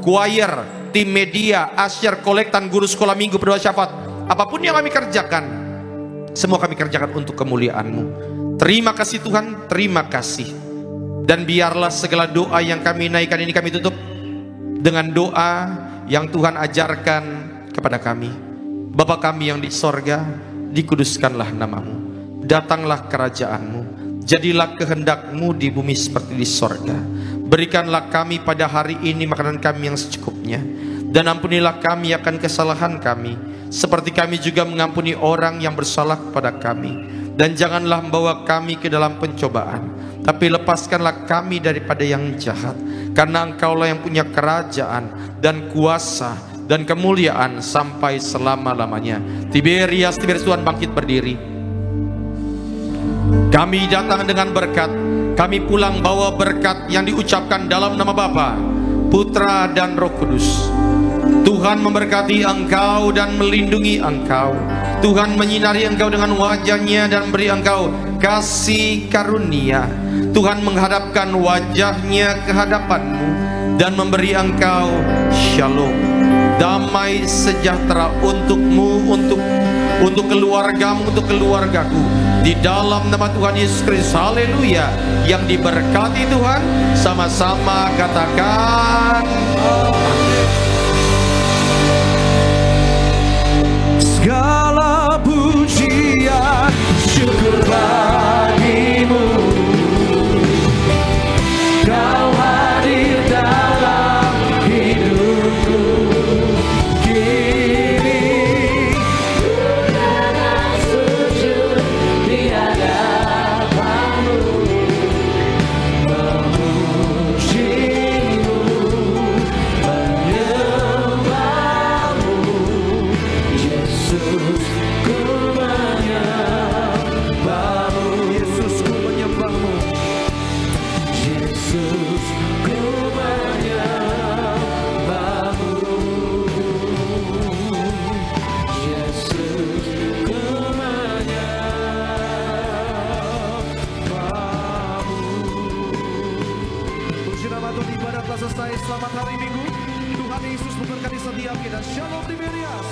choir, tim media, asyar, kolektan, guru sekolah minggu, berdoa syafaat. Apapun yang kami kerjakan, semua kami kerjakan untuk kemuliaan-Mu. Terima kasih Tuhan, terima kasih. Dan biarlah segala doa yang kami naikkan ini kami tutup dengan doa yang Tuhan ajarkan kepada kami. Bapa kami yang di sorga, dikuduskanlah nama-Mu. Datanglah kerajaan-Mu. Jadilah kehendak-Mu di bumi seperti di sorga. Berikanlah kami pada hari ini makanan kami yang secukupnya. Dan ampunilah kami akan kesalahan kami, seperti kami juga mengampuni orang yang bersalah kepada kami. Dan janganlah membawa kami ke dalam pencobaan, tapi lepaskanlah kami daripada yang jahat. Karena Engkaulah yang punya kerajaan dan kuasa dan kemuliaan sampai selama-lamanya. Tiberias Tuhan bangkit berdiri. Kami datang dengan berkat. Kami pulang bawa berkat yang diucapkan dalam nama Bapa, Putra dan Roh Kudus. Tuhan memberkati engkau dan melindungi engkau. Tuhan menyinari engkau dengan wajah-Nya dan beri engkau kasih karunia. Tuhan menghadapkan wajah-Nya ke hadapanmu dan memberi engkau shalom, damai sejahtera untukmu, untuk keluargamu, untuk keluargaku. Di dalam nama Tuhan Yesus Kristus, haleluya. Yang diberkati Tuhan, sama-sama katakan segala pujian syukur bagimu. Kau hadir dalam hidupku kini. Ku dengan sujud di hadapan-Mu, memuji-Mu, menyembah-Mu. Yesus, ku menyembah-Mu. Yesus, ku menyembah-Mu. Yesus, ku menyembah-Mu. Yesus, ku menyembah-Mu. Puji nama Tuhan, ibadat telah selesai. Selamat hari Minggu. Tuhan Yesus memberkati setiap kita. Shalom Tiberias.